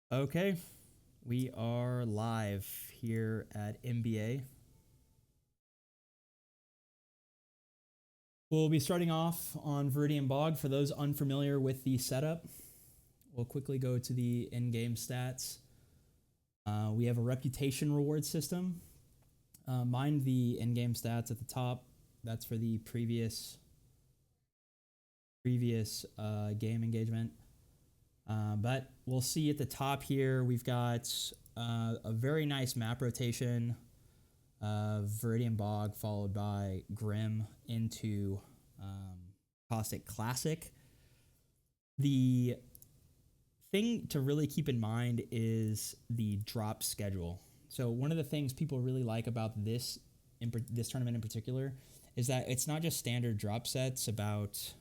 Okay, we are live here at MBA. We'll be starting off on Viridian Bog. For those unfamiliar with the setup, we'll quickly go to the in-game stats. We have a reputation reward system. Mind the in-game stats at the top. That's for the previous game engagement. But we'll see at the top here, we've got a very nice map rotation of Viridian Bog followed by Grim into Caustic Classic. The thing to really keep in mind is the drop schedule. So one of the things people really like about this tournament in particular is that it's not just standard drop sets about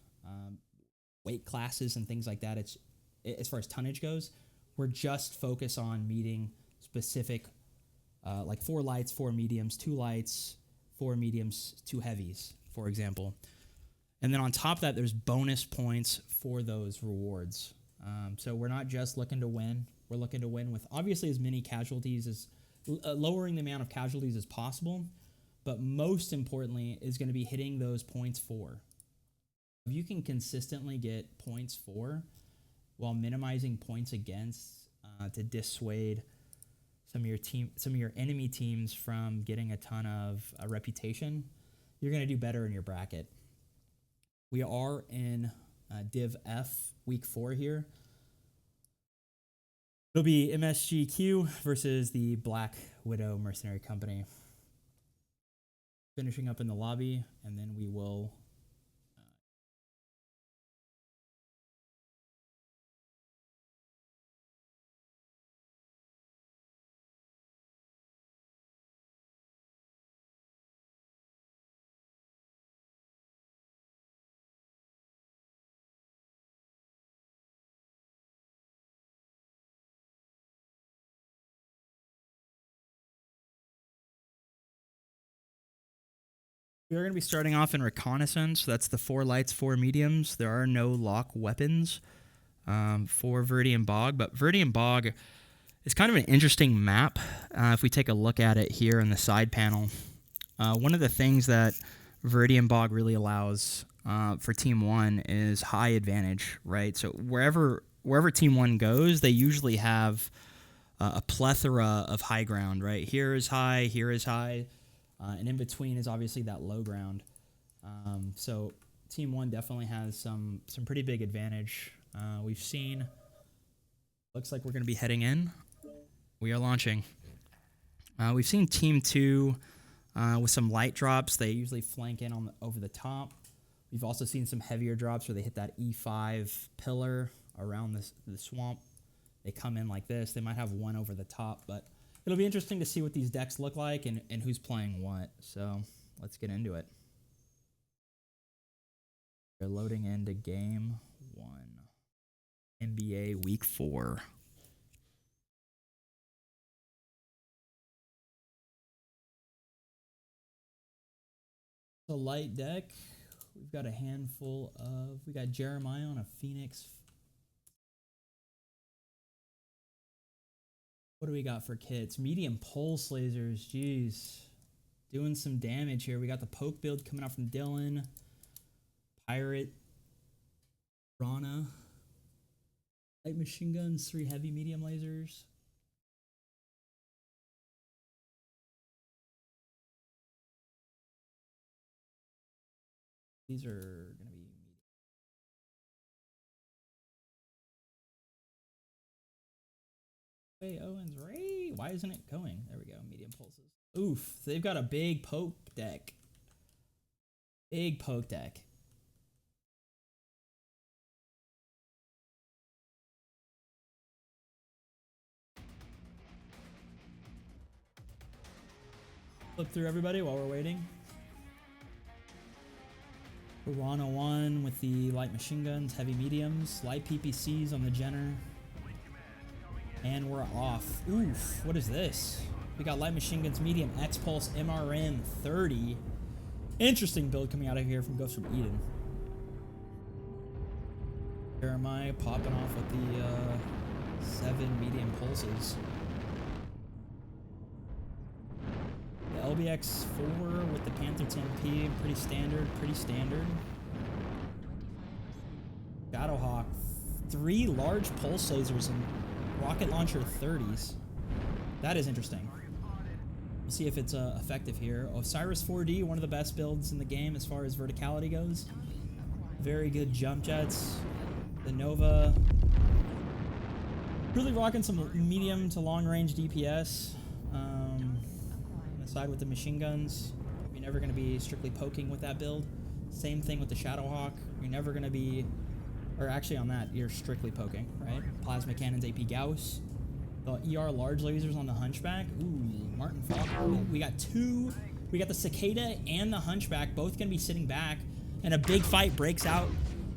weight classes and things like that. It's as far as tonnage goes, we're just focused on meeting specific, like 4 lights, 4 mediums, 2 lights, 4 mediums, 2 heavies, for example. And then on top of that, there's bonus points for those rewards. So we're not just looking to win. We're looking to win with obviously as many casualties as lowering the amount of casualties as possible. But most importantly is going to be hitting those points for. If you can consistently get points for while minimizing points against to dissuade some of your enemy teams from getting a ton of reputation, you're going to do better in your bracket. We are in Div F week 4 here. It'll be MGSq versus the Black Widow Mercenary Company. Finishing up in the lobby, and then we will we are going to be starting off in Reconnaissance. That's the 4 lights, 4 mediums. There are no lock weapons for Viridian Bog, but Viridian Bog is kind of an interesting map if we take a look at it here in the side panel. One of the things that Viridian Bog really allows for Team 1 is high advantage, right? So wherever Team 1 goes, they usually have a plethora of high ground, right? Here is high, and in between is obviously that low ground. So Team 1 definitely has some pretty big advantage. We've seen, looks like we're going to be heading in. We are launching. We've seen Team 2 with some light drops. They usually flank in over the top. We've also seen some heavier drops where they hit that E5 pillar around the swamp. They come in like this. They might have one over the top, but it'll be interesting to see what these decks look like and who's playing what. So let's get into it. They're loading into game 1. MBA week 4. The light deck. We've got a handful of... We got Jeremiah on a Phoenix. What do we got for kits? Medium pulse lasers. Jeez. Doing some damage here. We got the poke build coming out from Dylan. Pirate. Rana. Light machine guns. 3 heavy medium lasers. These are going to be... Hey, Owens, Ray. Why isn't it going? There we go. Medium pulses. Oof. So they've got a big poke deck. Big poke deck. Flip through everybody while we're waiting. Piranha 1 with the light machine guns, heavy mediums, light PPCs on the Jenner. And we're off. Oof, what is this? We got light machine guns, medium, X-Pulse, MRM 30. Interesting build coming out of here from Ghost from Eden. Jeremiah popping off with the 7 medium pulses. The LBX4 with the Panther 10P, pretty standard, Shadowhawk, 3 large pulse lasers and rocket launcher 30s. That is interesting. We'll see if it's effective here. Osiris 4D, one of the best builds in the game as far as verticality goes. Very good jump jets. The Nova, really rocking some medium to long range DPS. On the side with the machine guns, you're never going to be strictly poking with that build. Same thing with the Shadowhawk. You're never going to be, or actually on that, you're strictly poking, right? Plasma cannons, AP Gauss. The ER large lasers on the Hunchback. Ooh, Martin Falk. We got 2. We got the Cicada and the Hunchback, both going to be sitting back. And a big fight breaks out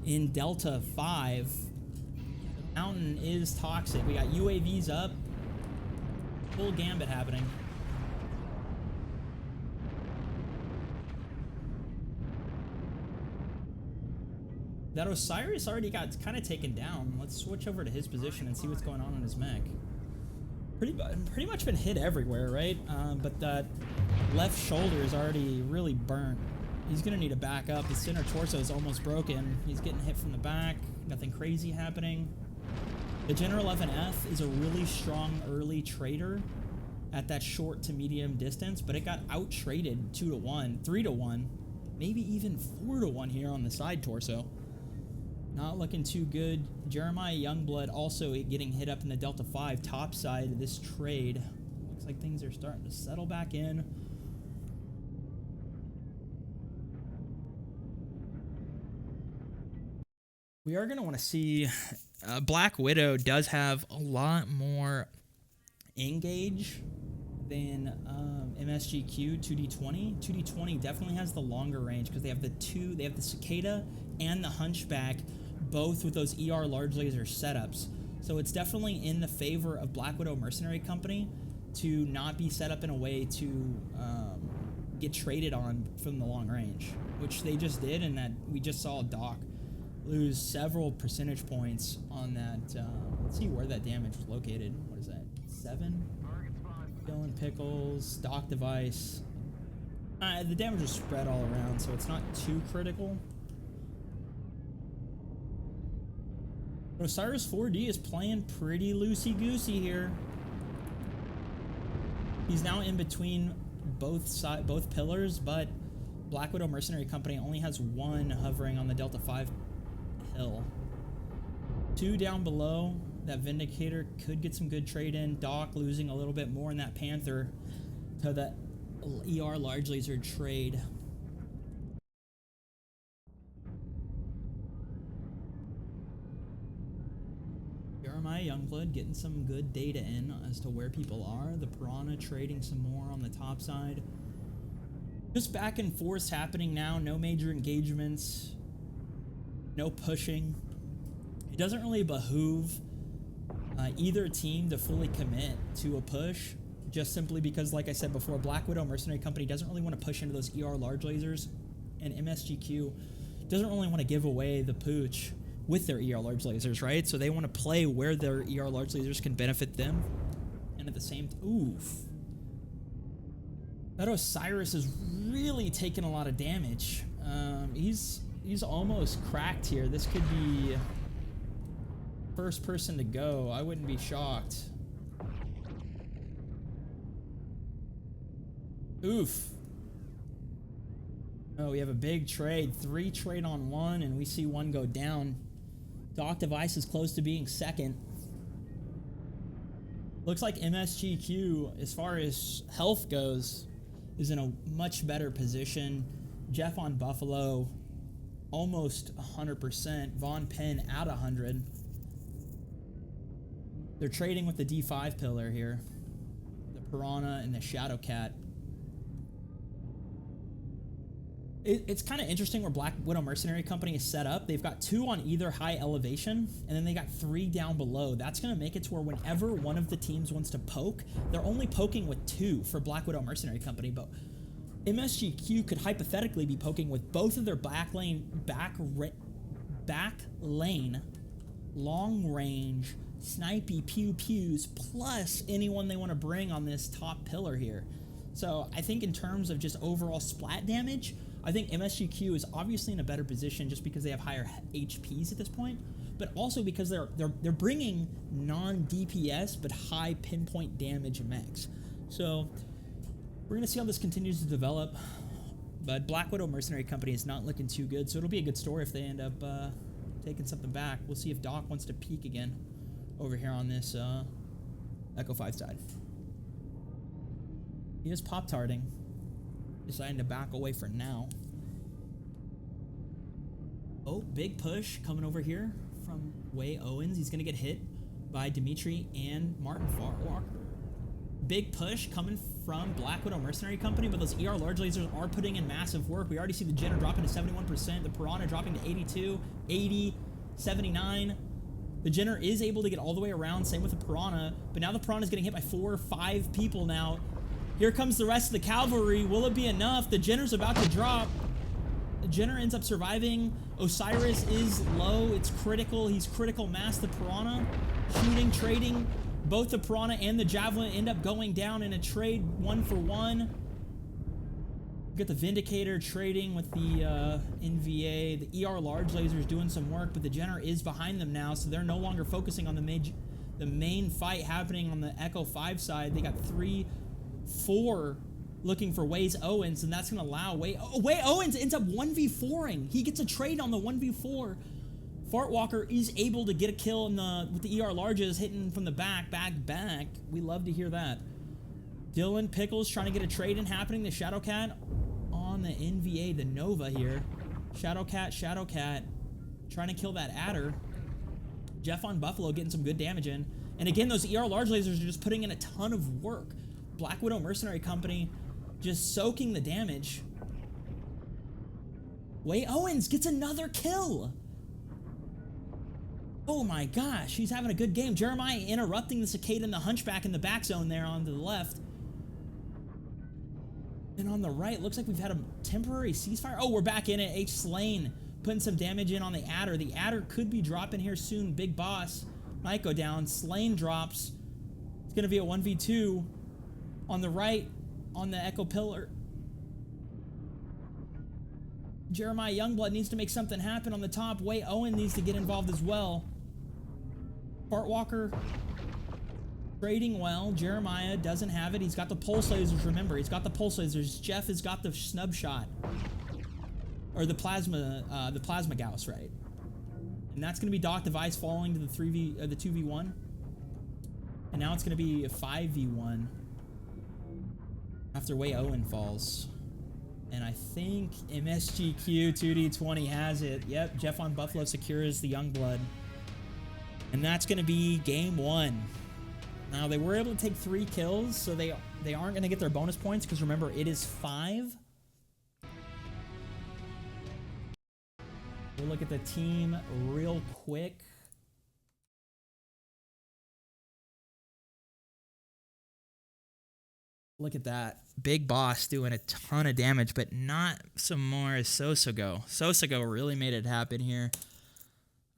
in Delta 5. The mountain is toxic. We got UAVs up. Full gambit happening. That Osiris already got kind of taken down. Let's switch over to his position and see what's going on his mech. Pretty much been hit everywhere, right? But that left shoulder is already really burnt. He's gonna need to back up. His center torso is almost broken. He's getting hit from the back. Nothing crazy happening. The General 11F is a really strong early trader at that short to medium distance, but it got out traded 2-to-1, 3-to-1, maybe even 4-to-1 here on the side torso. Not looking too good. Jeremiah Youngblood also getting hit up in the Delta 5 top side of this trade. Looks like things are starting to settle back in. We are going to want to see Black Widow does have a lot more engage than MSGQ 2d20. 2d20 definitely has the longer range because they have the Cicada and the Hunchback, both with those ER large laser setups. So it's definitely in the favor of Black Widow Mercenary Company to not be set up in a way to get traded on from the long range, which they just did, and that we just saw Doc lose several percentage points on that. Let's see where that damage was located. What is that? 7? Killing Pickles, Doc device. The damage was spread all around, so it's not too critical. But Osiris 4D is playing pretty loosey-goosey here. He's now in between both pillars, but Black Widow Mercenary Company only has 1 hovering on the Delta 5 hill. 2 down below. That Vindicator could get some good trade in. Doc losing a little bit more in that Panther to that ER large laser trade. Jeremiah Youngblood getting some good data in as to where people are. The Piranha trading some more on the top side. Just back and forth happening now. No major engagements. No pushing. It doesn't really behoove either team to fully commit to a push, just simply because, like I said before, Black Widow Mercenary Company doesn't really want to push into those ER large lasers, and MSGQ doesn't really want to give away the pooch with their ER large lasers, right? So they want to play where their ER large lasers can benefit them, and at the same oof. That Osiris is really taking a lot of damage. He's almost cracked here. This could be first person to go. I wouldn't be shocked. Oof. Oh, we have a big trade. 3 trade on 1, and we see 1 go down. Doc device is close to being second. Looks like MSGQ, as far as health goes, is in a much better position. Jeff on Buffalo, almost 100%. Von Penn at 100. They're trading with the D5 pillar here. The Piranha and the Shadowcat. It's kind of interesting where Black Widow Mercenary Company is set up. They've got 2 on either high elevation, and then they got 3 down below. That's going to make it to where whenever one of the teams wants to poke, they're only poking with 2 for Black Widow Mercenary Company, but MSGQ could hypothetically be poking with both of their back lane, long range snipey pew pews plus anyone they want to bring on this top pillar here. So I think in terms of just overall splat damage, I think MSGQ is obviously in a better position just because they have higher HPs at this point, but also because they're bringing non-DPS but high pinpoint damage mechs. So we're gonna see how this continues to develop. But Black Widow Mercenary Company is not looking too good, so it'll be a good story if they end up taking something back. We'll see if Doc wants to peek again over here on this Echo 5 side. He is pop-tarting, deciding to back away for now. Oh, big push coming over here from Way Owens. He's going to get hit by Dimitri and Martin Farwalker. Big push coming from Black Widow Mercenary Company, but those ER large lasers are putting in massive work. We already see the Jenner dropping to 71%, the Piranha dropping to 82, 80, 79. The Jenner is able to get all the way around, same with the Piranha, but now the Piranha is getting hit by 4 or 5 people now. Here comes the rest of the cavalry. Will it be enough? The Jenner's about to drop. The Jenner ends up surviving. Osiris is low. It's critical. He's critical mass. The Piranha shooting, trading. Both the Piranha and the Javelin end up going down in a trade 1-for-1. We got the Vindicator trading with the NVA. The ER large lasers doing some work, but the Jenner is behind them now, so they're no longer focusing on the main fight happening on the Echo 5 side. They got 3, 4 looking for Way Owens, and that's going to allow Way Owens ends up 1v4ing. He gets a trade on the 1v4. Fartwalker is able to get a kill with the ER larges hitting from the back. We love to hear that. Dylan Pickles trying to get a trade in happening. The Shadowcat on the NVA, the Nova here. Shadowcat trying to kill that adder. Jeff on Buffalo getting some good damage in. And again, those ER large lasers are just putting in a ton of work. Black Widow Mercenary Company just soaking the damage. Way Owens gets another kill. Oh my gosh, he's having a good game. Jeremiah interrupting the Cicada and the Hunchback in the back zone there on the left. And on the right, looks like we've had a temporary ceasefire. Oh, we're back in it. H. Slane putting some damage in on the Adder. The Adder could be dropping here soon. Big Boss might go down. Slane drops. It's going to be a 1v2 on the right on the Echo Pillar. Jeremiah Youngblood needs to make something happen on the top. Way Owen needs to get involved as well. Fartwalker trading well. Jeremiah doesn't have it. He's got the pulse lasers. Remember, he's got the pulse lasers. Jeff has got the snub shot, or the plasma Gauss, right? And that's going to be Doc Device falling to the 2v1, and now it's going to be a 5v1 after Way Owen falls. And I think MSGQ 2d20 has it. Yep, Jeff on Buffalo secures the Youngblood. And that's going to be game 1. Now, they were able to take 3 kills, so they aren't going to get their bonus points, because remember, it is 5. We'll look at the team real quick. Look at that. Big Boss doing a ton of damage, but not some more as Sosago. Sosago really made it happen here.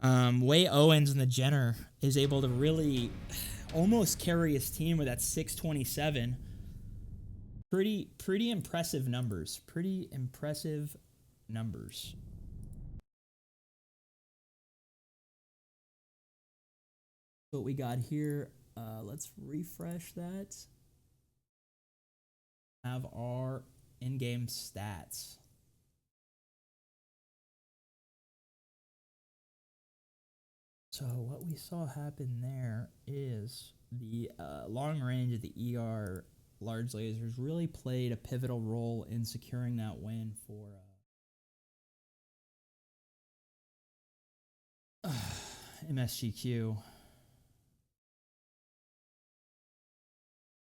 Way Owens and the Jenner is able to really almost carry his team with that 627. Pretty impressive numbers. Pretty impressive numbers. What we got here, let's refresh that. Have our in-game stats. So what we saw happen there is the long range of the ER large lasers really played a pivotal role in securing that win for MSGQ.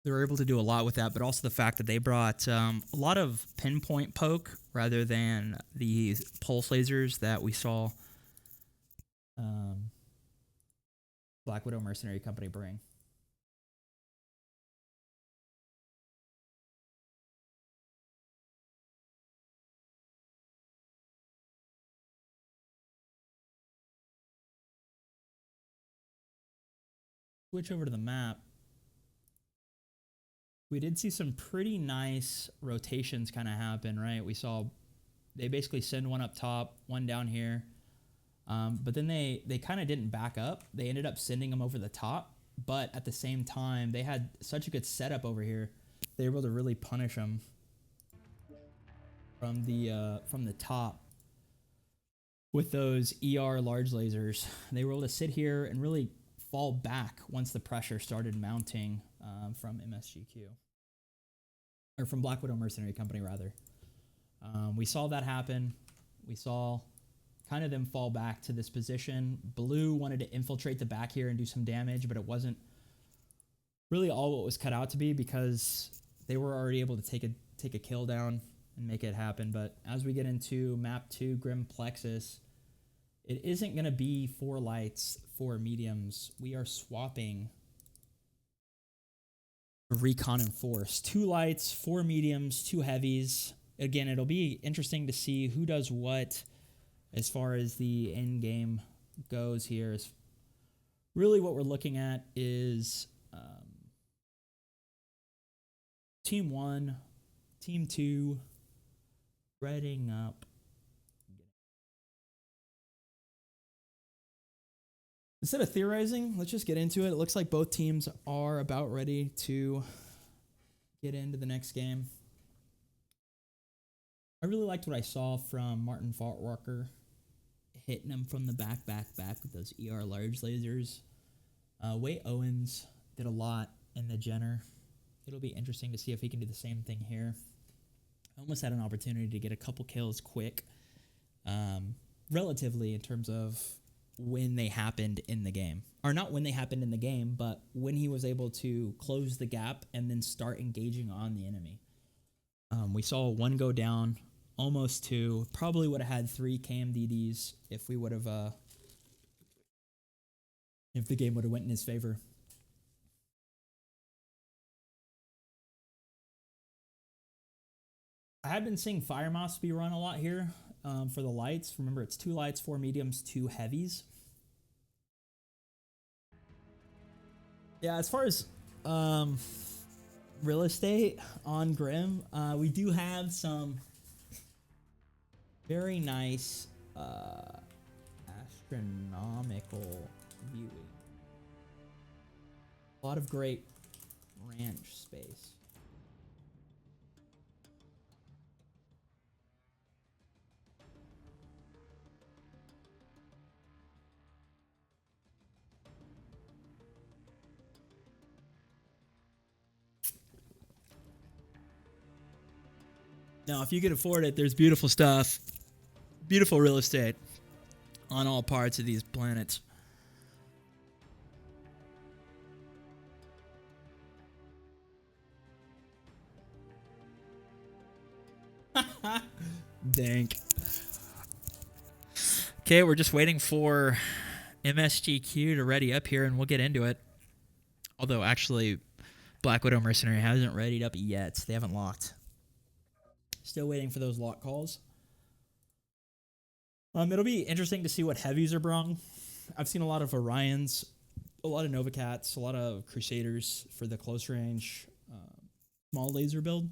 They were able to do a lot with that, but also the fact that they brought a lot of pinpoint poke rather than the pulse lasers that we saw Black Widow Mercenary Company bring. Switch over to the map. We did see some pretty nice rotations kind of happen, right? We saw they basically send one up top, one down here. But then they kind of didn't back up. They ended up sending them over the top. But at the same time, they had such a good setup over here. They were able to really punish them from the top with those ER large lasers. They were able to sit here and really fall back once the pressure started mounting from MSGQ. Or from Black Widow Mercenary Company, rather. We saw that happen. We saw kind of them fall back to this position. Blue wanted to infiltrate the back here and do some damage, but it wasn't really all what was cut out to be because they were already able to take a kill down and make it happen. But as we get into map 2, Grim Plexus, it isn't going to be 4 lights, 4 mediums. We are swapping Recon and Force. 2 lights, 4 mediums, 2 heavies. Again, it'll be interesting to see who does what as far as the end game goes here. Really what we're looking at is Team 1, Team 2, spreading up. Instead of theorizing, let's just get into it. It looks like both teams are about ready to get into the next game. I really liked what I saw from Martin Fartwalker, hitting him from the back with those ER large lasers. Wade Owens did a lot in the Jenner. It'll be interesting to see if he can do the same thing here. I almost had an opportunity to get a couple kills quick, relatively in terms of when they happened in the game. Or not when they happened in the game, but when he was able to close the gap and then start engaging on the enemy. We saw 1 go down, almost 2. Probably would have had 3 KMDDs if we would have, if the game would have went in his favor. I have been seeing Fire Moths be run a lot here for the lights. Remember, it's 2 lights, 4 mediums, 2 heavies. Yeah, as far as real estate on Grim, we do have some very nice astronomical viewing. A lot of great ranch space. Now, if you can afford it, there's beautiful stuff, beautiful real estate on all parts of these planets. Dank. Okay, we're just waiting for MSGQ to ready up here, and we'll get into it. Although, actually, Black Widow Mercenary hasn't readied up yet. They haven't locked. Still waiting for those lock calls. It'll be interesting to see what heavies are brung. I've seen a lot of Orions, a lot of Novacats, a lot of Crusaders for the close range small laser build.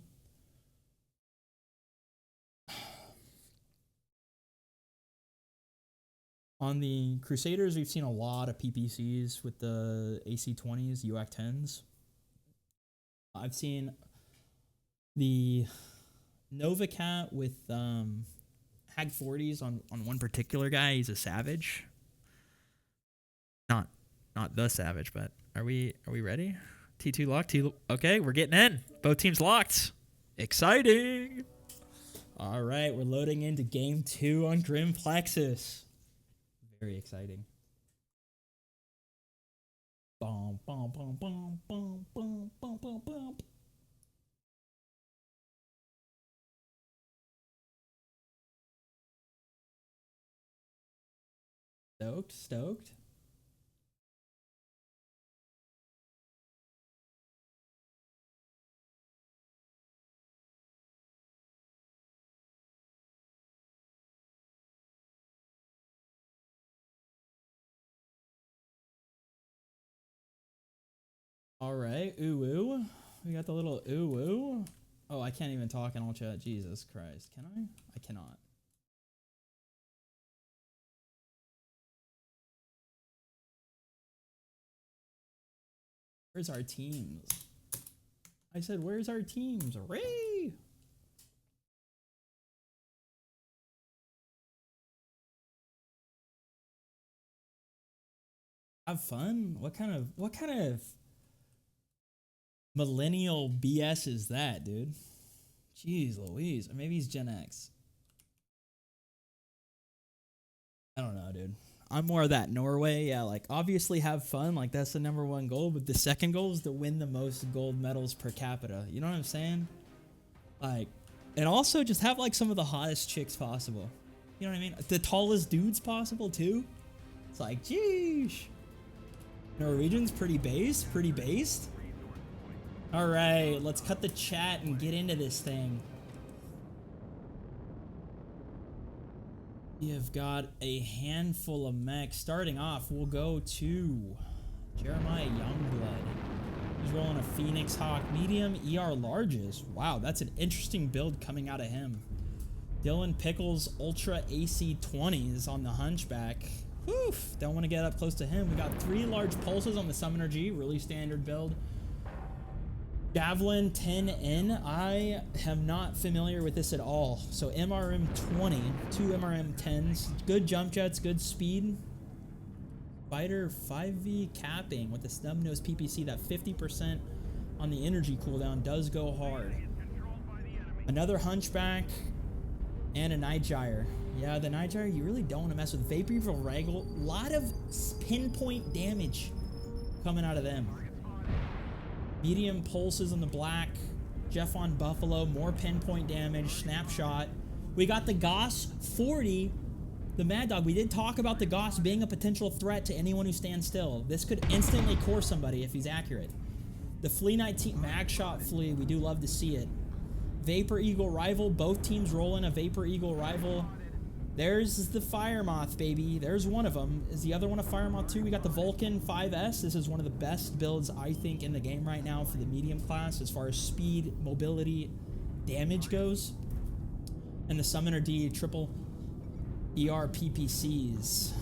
On the Crusaders, we've seen a lot of PPCs with the AC-20s, UAC-10s. I've seen the Novacat with Hag 40s on one particular guy. He's a savage. Not the savage, but are we ready? T2 locked. Okay, we're getting in. Both teams locked. Exciting. All right, we're loading into game 2 on Grim Plexus. Very exciting. Bum, bum, bum, bum, bum, bum, bum, bum, bum. Stoked. All right, ooh ooh. We got the little ooh ooh. Oh, I can't even talk in all chat. Jesus Christ. Can I? I cannot. Where's our teams? I said, where's our teams? Ray! Have fun? What kind of millennial BS is that, dude? Jeez Louise. Or maybe he's Gen X. I don't know, dude. I'm more of that Norway. Yeah, like obviously have fun. Like that's the #1 goal. But the second goal is to win the most gold medals per capita. You know what I'm saying? Like, and also just have like some of the hottest chicks possible. You know what I mean? The tallest dudes possible too. It's like, geesh. Norwegian's pretty based. Pretty based. All right, let's cut the chat and get into this thing. You've got a handful of mechs. Starting off, we'll go to Jeremiah Youngblood. He's rolling a Phoenix Hawk medium, ER largest. Wow, that's an interesting build coming out of him. Dylan Pickles Ultra AC20s on the Hunchback. Oof, don't want to get up close to him. We got 3 large pulses on the Summoner G, really standard build. Javelin 10N, I am not familiar with this at all. So MRM 20, 2 MRM 10s, good jump jets, good speed. Spider 5V capping with the snub nose PPC, that 50% on the energy cooldown does go hard. Another Hunchback and a Night Gyre. Yeah, the Night Gyre you really don't want to mess with. Vapor Evil Raggle, a lot of pinpoint damage coming out of them. Medium pulses on the Black. Jeff on Buffalo, more pinpoint damage. Snapshot. We got the Goss 40, the Mad Dog. We did talk about the Goss being a potential threat to anyone who stands still. This could instantly core somebody if he's accurate. The Flea 19 Mag Shot Flea, we do love to see it. Vapor Eagle Rival, both teams rolling a Vapor Eagle Rival. There's the Fire Moth, baby. There's one of them. Is the other one a Fire Moth too? We got the Vulcan 5S. This is one of the best builds, I think, in the game right now for the medium class as far as speed, mobility, damage goes. And the Summoner D triple ER PPCs.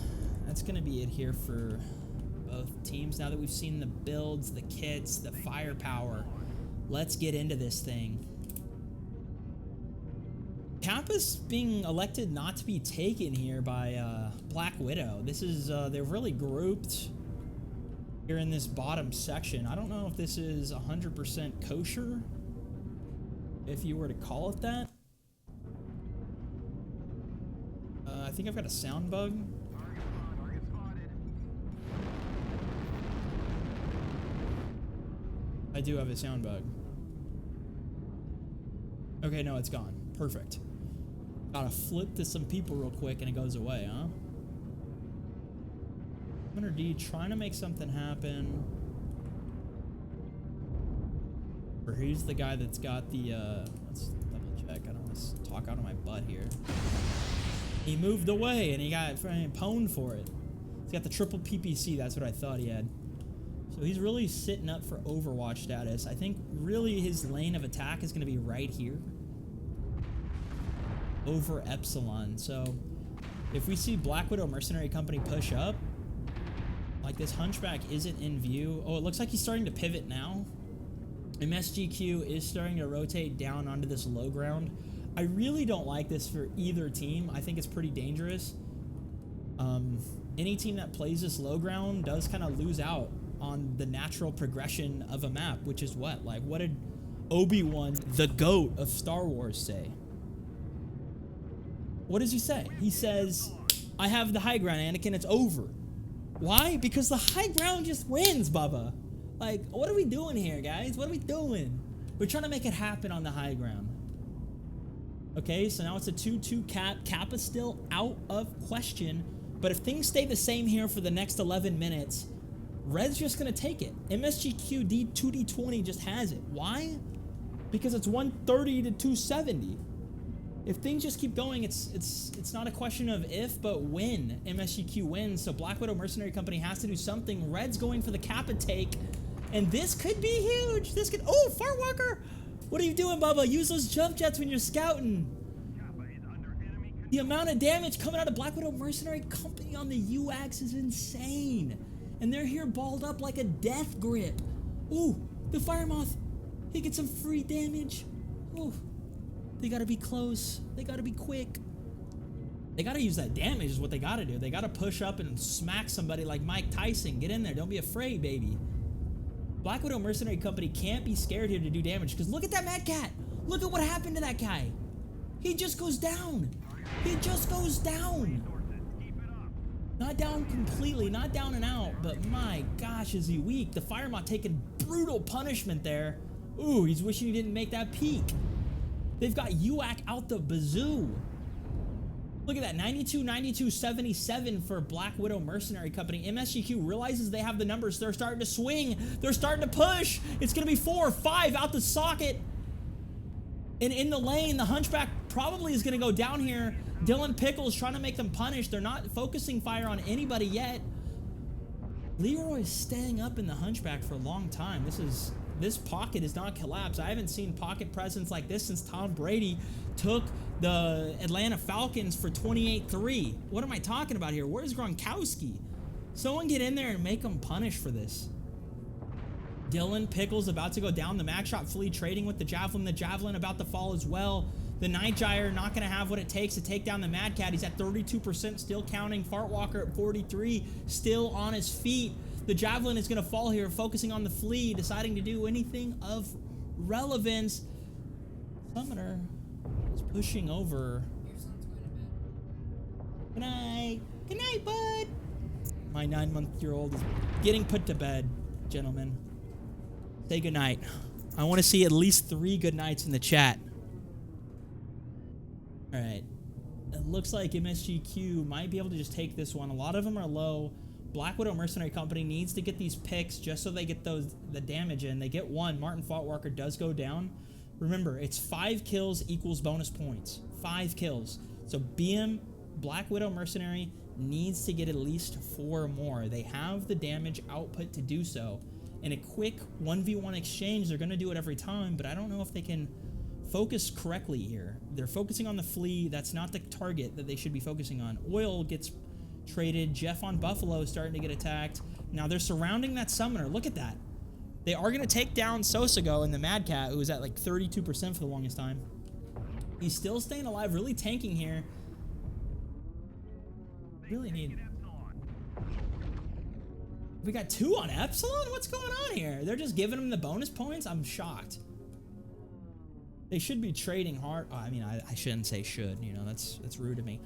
That's going to be it here for both teams. Now that we've seen the builds, the kits, the firepower, let's get into this thing. Kappa's being elected not to be taken here by Black Widow. This is, they're really grouped here in this bottom section. I don't know if this is 100% kosher, if you were to call it that. I think I've got a sound bug. I do have a sound bug. Okay, no, it's gone. Perfect. Gotta flip to some people real quick and it goes away, huh? Summoner D trying to make something happen. Or who's the guy that's got the, let's double check. I don't want to talk out of my butt here. He moved away and he got pwned for it. He's got the triple PPC, that's what I thought he had. So he's really sitting up for Overwatch status. I think really his lane of attack is going to be right here. Over Epsilon. So if we see Black Widow Mercenary Company push up, like this Hunchback isn't in view. Oh, it looks like he's starting to pivot now. MSGQ is starting to rotate down onto this low ground. I really don't like this for either team. I think it's pretty dangerous. Any team that plays this low ground does kind of lose out on the natural progression of a map, which is what? Like, what did Obi-Wan, the GOAT of Star Wars, say? What does he say? He says, I have the high ground, Anakin, it's over. Why? Because the high ground just wins, Bubba. Like, what are we doing here, guys? What are we doing? We're trying to make it happen on the high ground. Okay, so now it's a 2-2 cap. Kappa's still out of question. But if things stay the same here for the next 11 minutes, Red's just going to take it. MSGQ 2d20 just has it. Why? Because it's 130 to 270. If things just keep going, it's not a question of if, but when MSGQ wins. So Black Widow Mercenary Company has to do something. Red's going for the Kappa take. And this could be huge. This could, oh, Fartwalker. What are you doing, Bubba? Use those jump jets when you're scouting. The amount of damage coming out of Black Widow Mercenary Company on the U-Axe is insane. And they're here balled up like a death grip. Ooh, the Fire Moth. He gets some free damage. Ooh, they gotta be close. They gotta be quick. They gotta use that damage is what they gotta do. They gotta push up and smack somebody like Mike Tyson. Get in there, don't be afraid, baby. Black Widow Mercenary Company can't be scared here to do damage, because look at that Mad Cat. Look at what happened to that guy. He just goes down. He just goes down. Not down completely, not down and out, but my gosh, is he weak. The Fire Moth taking brutal punishment there. Ooh, he's wishing he didn't make that peak. They've got UAC out the bazoo. Look at that, 92, 92, 77 for Black Widow Mercenary Company. MSGQ realizes they have the numbers. They're starting to swing. They're starting to push. It's going to be 4 or 5 out the socket. And in the lane, the Hunchback probably is going to go down here. Dylan Pickles trying to make them punish. They're not focusing fire on anybody yet. Leroy's staying up in the Hunchback for a long time. This pocket is not collapsed. I haven't seen pocket presence like this since Tom Brady took the Atlanta Falcons for 28-3. What am I talking about here? Where's Gronkowski? Someone get in there and make them punish for this. Dylan Pickles about to go down. The Max Shot Flea trading with the Javelin. The Javelin about to fall as well. The Night Gyre not going to have what it takes to take down the Mad Cat. He's at 32%, still counting. Fartwalker at 43, still on his feet. The Javelin is going to fall here, focusing on the Flea, deciding to do anything of relevance. Summoner is pushing over. Good night. Good night, bud. My 9-month-old is getting put to bed, gentlemen. Say good night. I want to see at least 3 good nights in the chat. All right. It looks like MSGQ might be able to just take this one. A lot of them are low. Black Widow Mercenary Company needs to get these picks just so they get the damage in. They get 1. Martin Fartwalker does go down. Remember, it's 5 kills equals bonus points. 5 kills. So BM, Black Widow Mercenary, needs to get at least 4 more. They have the damage output to do so. In a quick 1v1 exchange, they're going to do it every time, but I don't know if they can focus correctly here. They're focusing on the Flea. That's not the target that they should be focusing on. Oil gets traded. Jeff on Buffalo is starting to get attacked. Now they're surrounding that Summoner. Look at that. They are going to take down Sosago and the Mad Cat, who was at like 32% for the longest time. He's still staying alive, really tanking here. Really need... We got 2 on Epsilon? What's going on here? They're just giving him the bonus points? I'm shocked. They should be trading hard. Oh, I mean, I shouldn't say should. You know, that's rude of me.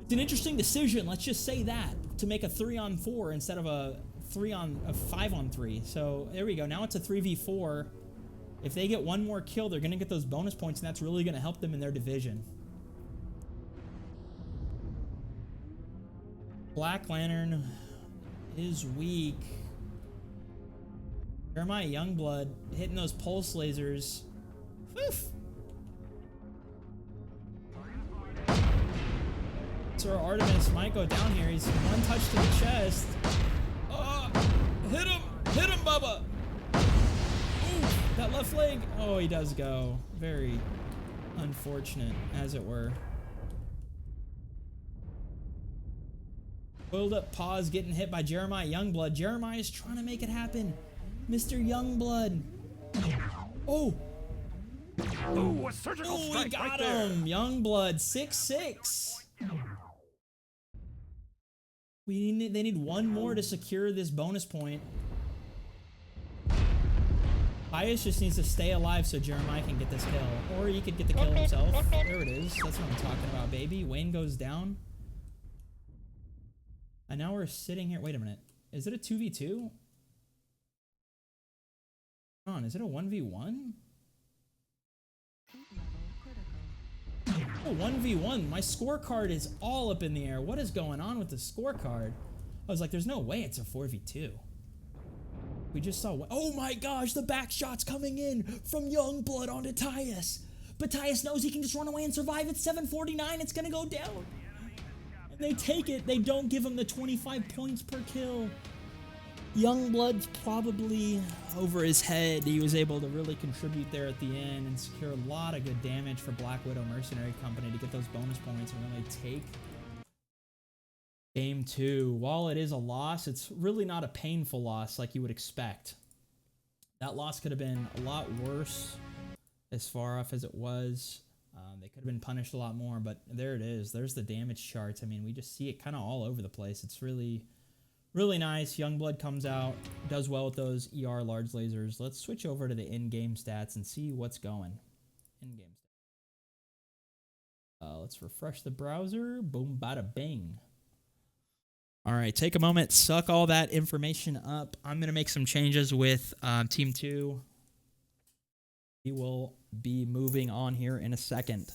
It's an interesting decision, let's just say that, to make a 3-on-4 instead of a 5-on-3. So there we go. Now it's a 3v4. If they get 1 more kill, they're going to get those bonus points, and that's really going to help them in their division. Black Lantern is weak. Jeremiah Youngblood hitting those pulse lasers. Oof. Sir Artemis might go down here. He's 1 touch to the chest. Hit him! Hit him, Bubba! Ooh, that left leg. Oh, he does go. Very unfortunate, as it were. Coiled up paws getting hit by Jeremiah Youngblood. Jeremiah is trying to make it happen. Mr. Youngblood. Oh! Ooh, a surgical strike we got right there. him! Youngblood, 6-6. They need 1 more to secure this bonus point. Pius just needs to stay alive so Jeremiah can get this kill. Or he could get the kill himself. There it is. That's what I'm talking about, baby. Wayne goes down. And now we're sitting here. Wait a minute. Is it a 2v2? Hold on, is it a 1v1? Oh, 1v1. My scorecard is all up in the air. What is going on with the scorecard? I was like, there's no way it's a 4v2. We just saw... Oh my gosh, the back shot's coming in from Youngblood onto Tyus. But Tyus knows he can just run away and survive. It's 749. It's going to go down. And they take it. They don't give him the 25 points per kill. Youngblood's probably over his head. He was able to really contribute there at the end and secure a lot of good damage for Black Widow Mercenary Company to get those bonus points and really take Game 2. While it is a loss, it's really not a painful loss like you would expect. That loss could have been a lot worse as far off as it was. They could have been punished a lot more, but there it is. There's the damage charts. I mean, we just see it kind of all over the place. It's really, really nice. Youngblood comes out, does well with those ER large lasers. Let's switch over to the in-game stats and see what's going. In-game stats. Let's refresh the browser. Boom, bada, bing. All right, take a moment, suck all that information up. I'm going to make some changes with Team 2. We will be moving on here in a second.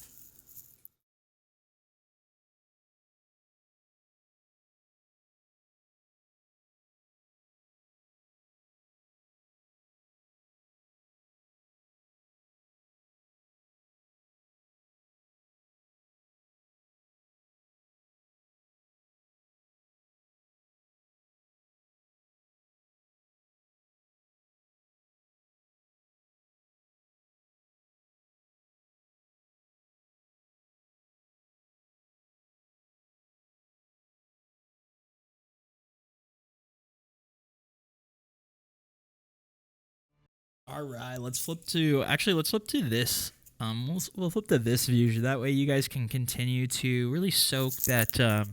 All right, let's flip to this. We'll flip to this view. That way you guys can continue to really soak that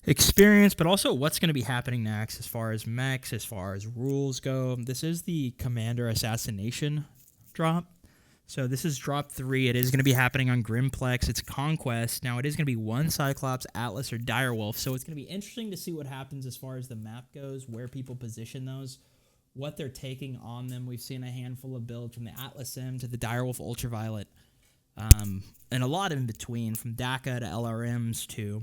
experience, but also what's going to be happening next as far as mechs, as far as rules go. This is the Commander Assassination drop. So this is drop 3. It is going to be happening on Grimplex. It's Conquest. Now it is going to be one Cyclops, Atlas, or Direwolf. So it's going to be interesting to see what happens as far as the map goes, where people position those, what they're taking on them. We've seen a handful of builds from the Atlas M to the Direwolf Ultraviolet, and a lot in between, from DACA to LRMs to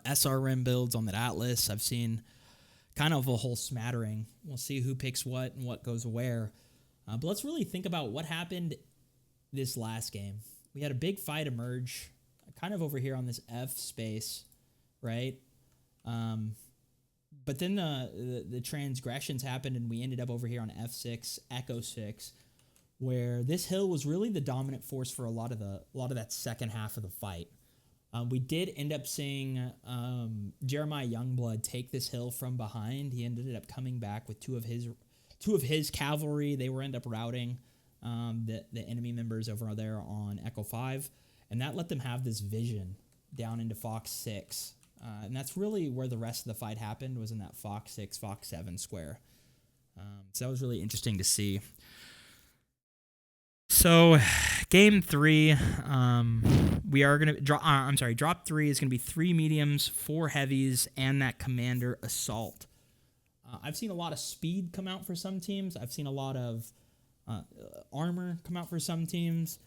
SRM builds on that Atlas. I've seen kind of a whole smattering. We'll see who picks what and what goes where. But let's really think about what happened this last game. We had a big fight emerge, kind of over here on this F space, right? But then the transgressions happened, and we ended up over here on F6, Echo 6, where this hill was really the dominant force for a lot of that second half of the fight. We did end up seeing Jeremiah Youngblood take this hill from behind. He ended up coming back with two of his cavalry. They were end up routing the enemy members over there on Echo 5, and that let them have this vision down into Fox 6. And that's really where the rest of the fight happened, was in that Fox 6, Fox 7 square. So that was really interesting to see. So, game 3, we are going to drop 3 is going to be 3 mediums, 4 heavies, and that Commander Assault. I've seen a lot of speed come out for some teams. I've seen a lot of armor come out for some teams.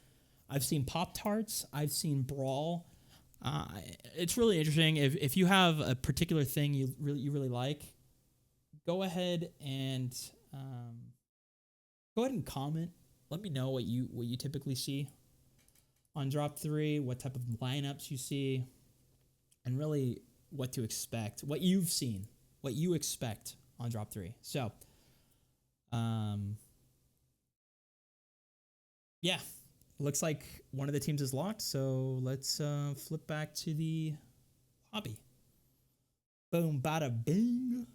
I've seen Pop-Tarts. I've seen Brawl. It's really interesting. If you have a particular thing you really like, go ahead and comment. Let me know what you typically see on drop 3, what type of lineups you see, and really what to expect, what you've seen, what you expect on drop 3. So, yeah. Looks like one of the teams is locked, so let's flip back to the lobby. Boom, bada, bing.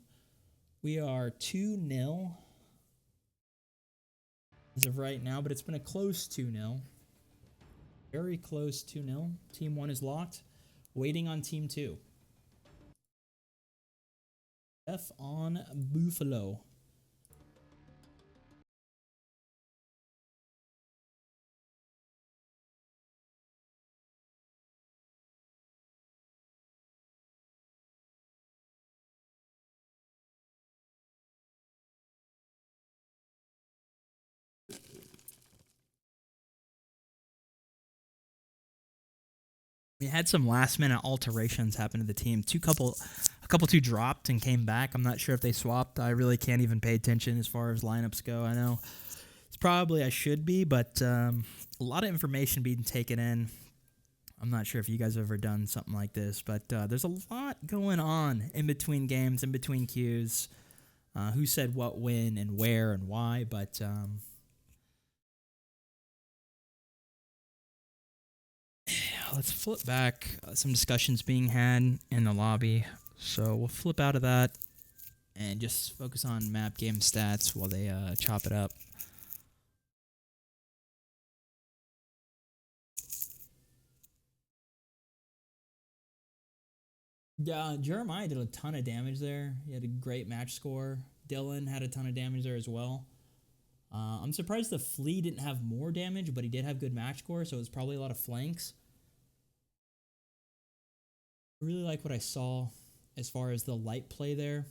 We are 2-0 as of right now, but it's been a close 2-0. Very close 2-0. Team 1 is locked, waiting on Team 2. F on Buffalo. We had some last-minute alterations happen to the team. A couple two dropped and came back. I'm not sure if they swapped. I really can't even pay attention as far as lineups go. I know it's probably I should be, but a lot of information being taken in. I'm not sure if you guys have ever done something like this, but there's a lot going on in between games, in between queues. Who said what, when, and where, and why, but let's flip back. Some discussions being had in the lobby, so we'll flip out of that and just focus on map game stats while they chop it up. Yeah, Jeremiah did a ton of damage there. He had a great match score. Dylan had a ton of damage there as well. I'm surprised the Flea didn't have more damage, but he did have good match score, so it was probably a lot of flanks. I really like what I saw as far as the light play there.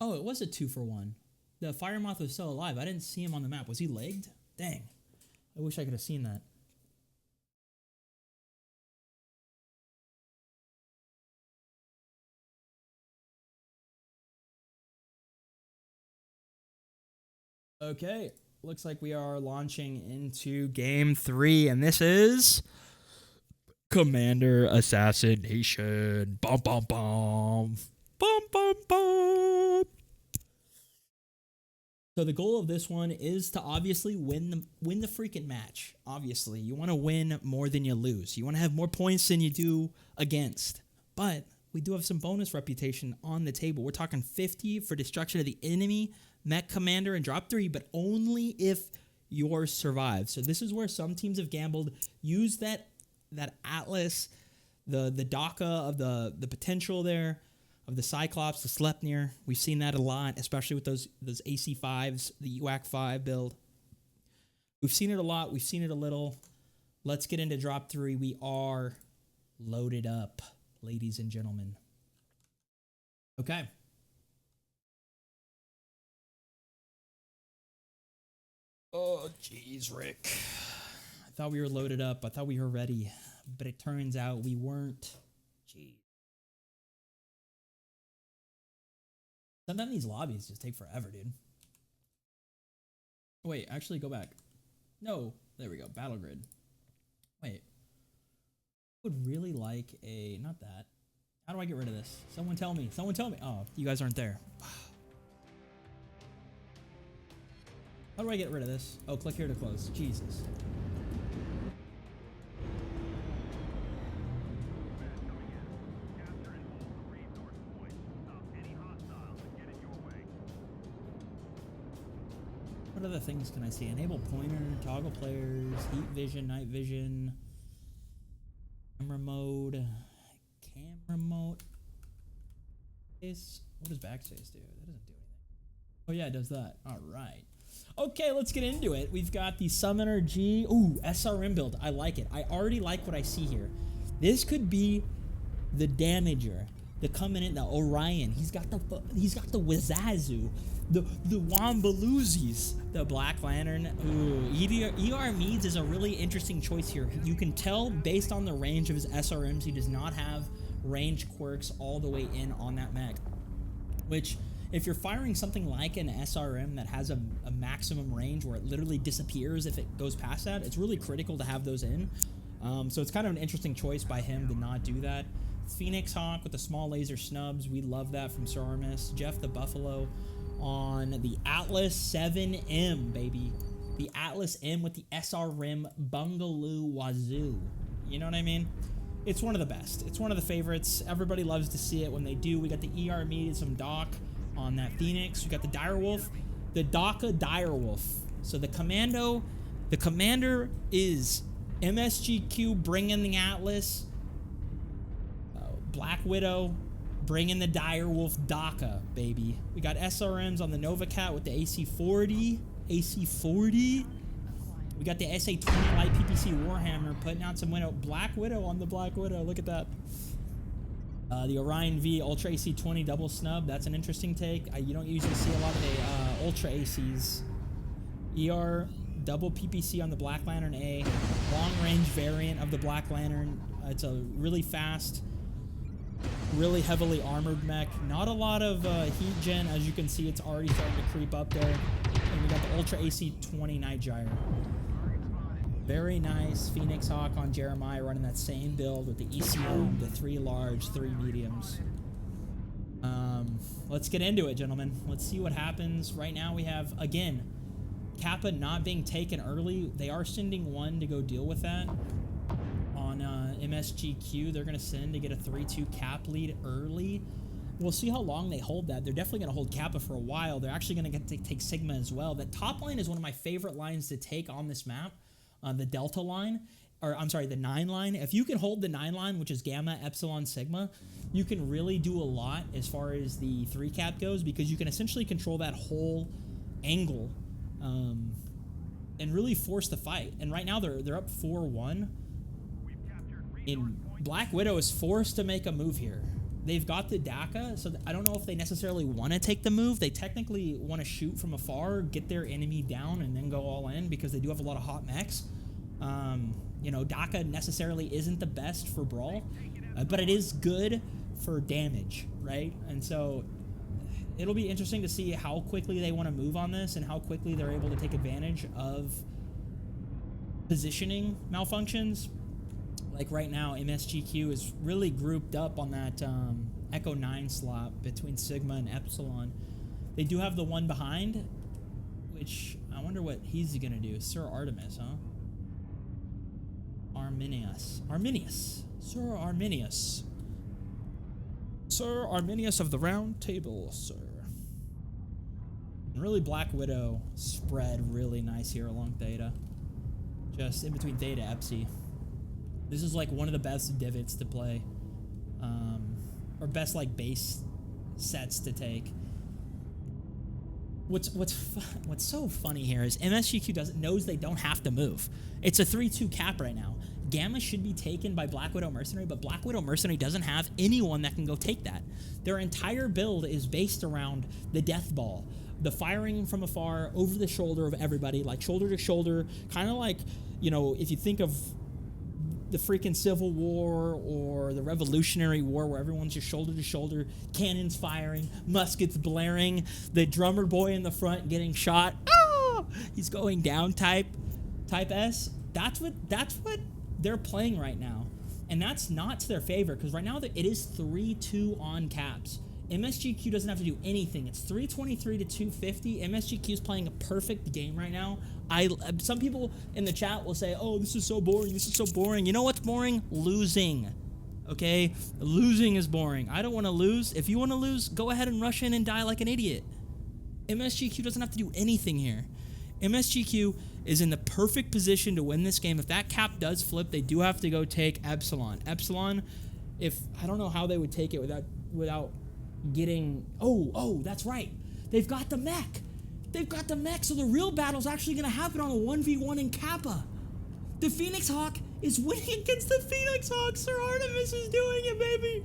Oh, it was a 2-for-1. The Fire Moth was still alive. I didn't see him on the map. Was he legged? Dang. I wish I could have seen that. Okay, looks like we are launching into game 3, and this is Commander Assassination. Bum, bum, bum. Bum, bum, bum. So the goal of this one is to obviously win the freaking match. Obviously, you want to win more than you lose. You want to have more points than you do against. But we do have some bonus reputation on the table. We're talking 50 for destruction of the enemy mech commander and drop 3, but only if yours survives. So this is where some teams have gambled. Use that Atlas, the DACA of the potential there, of the Cyclops, the Sleipnir. We've seen that a lot, especially with those AC5s, the UAC 5 build. We've seen it a lot. We've seen it a little. Let's get into drop 3. We are loaded up, ladies and gentlemen. Okay. Oh, jeez, Rick. I thought we were loaded up. I thought we were ready, but it turns out we weren't. Jeez. Sometimes these lobbies just take forever, dude. Wait, actually go back. No, there we go. Battle grid. Wait. I would really like a... Not that. How do I get rid of this? Someone tell me. Someone tell me. Oh, you guys aren't there. How do I get rid of this? Oh, click here to close. Jesus. What other things can I see? Enable pointer, toggle players, heat vision, night vision, camera mode, camera mode. What does backspace do? That doesn't do anything. Oh yeah, it does that. All right. Okay, let's get into it. We've got the Summoner G. Ooh, SRM build. I like it. I already like what I see here. This could be the Damager, the coming in, the Orion. He's got the Wizazu, the Wambaluzis, the Black Lantern. Ooh, ER Meads is a really interesting choice here. You can tell based on the range of his SRMs, he does not have range quirks all the way in on that mech, which... If you're firing something like an SRM that has a maximum range where it literally disappears if it goes past that, it's really critical to have those in. So it's kind of an interesting choice by him to not do that. Phoenix Hawk with the small laser snubs. We love that from Sir Armis. Jeff the Buffalo on the Atlas 7M, baby. The Atlas M with the SRM Bungaloo Wazoo. You know what I mean? It's one of the best. It's one of the favorites. Everybody loves to see it when they do. We got the ER Mead, some Doc on that Phoenix. We got the Direwolf, the DACA Direwolf. So the commander is MSGQ bringing the Atlas, Black Widow bringing the Direwolf DACA, baby. We got SRMs on the Nova Cat with the AC40. We got the SA20 Light PPC Warhammer putting out some Black Widow on the Black Widow. Look at that. The Orion V Ultra AC20 double snub. That's an interesting take. You don't usually see a lot of the Ultra ACs. ER double PPC on the Black Lantern A. Long range variant of the Black Lantern. It's a really fast, really heavily armored mech. Not a lot of heat gen. As you can see, it's already starting to creep up there. And we got the Ultra AC20 Night Gyre. Very nice. Phoenix Hawk on Jeremiah running that same build with the ECM, the 3 large, 3 mediums. Let's get into it, gentlemen. Let's see what happens. Right now we have, again, Kappa not being taken early. They are sending 1 to go deal with that. On MSGQ, they're going to send to get a 3-2 cap lead early. We'll see how long they hold that. They're definitely going to hold Kappa for a while. They're actually going to get to take Sigma as well. That top line is one of my favorite lines to take on this map. The Delta line, or I'm sorry, the 9 line. If you can hold the 9 line, which is Gamma, Epsilon, Sigma, you can really do a lot as far as the 3 cap goes, because you can essentially control that whole angle and really force the fight. And right now they're up 4-1. And Black Widow is forced to make a move here. They've got the DACA, so I don't know if they necessarily want to take the move. They technically want to shoot from afar, get their enemy down, and then go all in, because they do have a lot of hot mechs. You know, DACA necessarily isn't the best for Brawl, but it is good for damage, right? And so it'll be interesting to see how quickly they want to move on this and how quickly they're able to take advantage of positioning malfunctions. Like right now, MSGQ is really grouped up on that Echo 9 slot between Sigma and Epsilon. They do have the one behind, which I wonder what he's going to do. Sir Artemis, huh? Arminius. Sir Arminius. Sir Arminius of the Round Table, sir. And really, Black Widow spread really nice here along Theta. Just in between Theta and Epsi. This is like one of the best divots to play, or best like base sets to take. What's so funny here is MSGQ knows they don't have to move. It's a 3-2 cap right now. Gamma should be taken by Black Widow Mercenary, but Black Widow Mercenary doesn't have anyone that can go take that. Their entire build is based around the death ball, the firing from afar over the shoulder of everybody, like shoulder to shoulder, kind of like, you know, if you think of the freaking Civil War or the Revolutionary War, where everyone's just shoulder to shoulder, cannons firing, muskets blaring, the drummer boy in the front getting shot. Oh, he's going down type S. That's what they're playing right now, and that's not to their favor, because right now it is 3-2 on caps. MSGQ doesn't have to do anything. It's 323 to 250. MSGQ is playing a perfect game right now. Some people in the chat will say, "Oh, this is so boring. This is so boring." You know what's boring? Losing. Okay? Losing is boring. I don't want to lose. If you want to lose, go ahead and rush in and die like an idiot. MSGQ doesn't have to do anything here. MSGQ is in the perfect position to win this game. If that cap does flip, they do have to go take Epsilon. Epsilon, I don't know how they would take it without getting... Oh, that's right. They've got the mech. So the real battle's actually going to happen on a 1v1 in Kappa. The Phoenix Hawk is winning against the Phoenix Hawk. Sir Artemis is doing it, baby.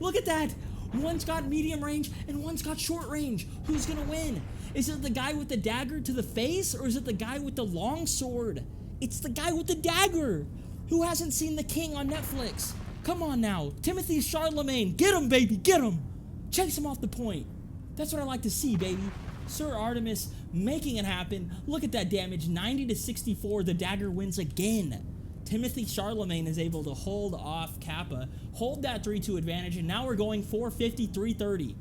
Look at that. One's got medium range and one's got short range. Who's going to win? Is it the guy with the dagger to the face, or is it the guy with the long sword? It's the guy with the dagger. Who hasn't seen The King on Netflix? Come on now. Timothy Charlemagne. Get him, baby. Get him. Chase him off the point. That's what I like to see, baby. Sir Artemis making it happen. Look at that damage. 90 to 64. The dagger wins again. Timothy Charlemagne is able to hold off Kappa, hold that 3-2 advantage, and now we're going 450, 330.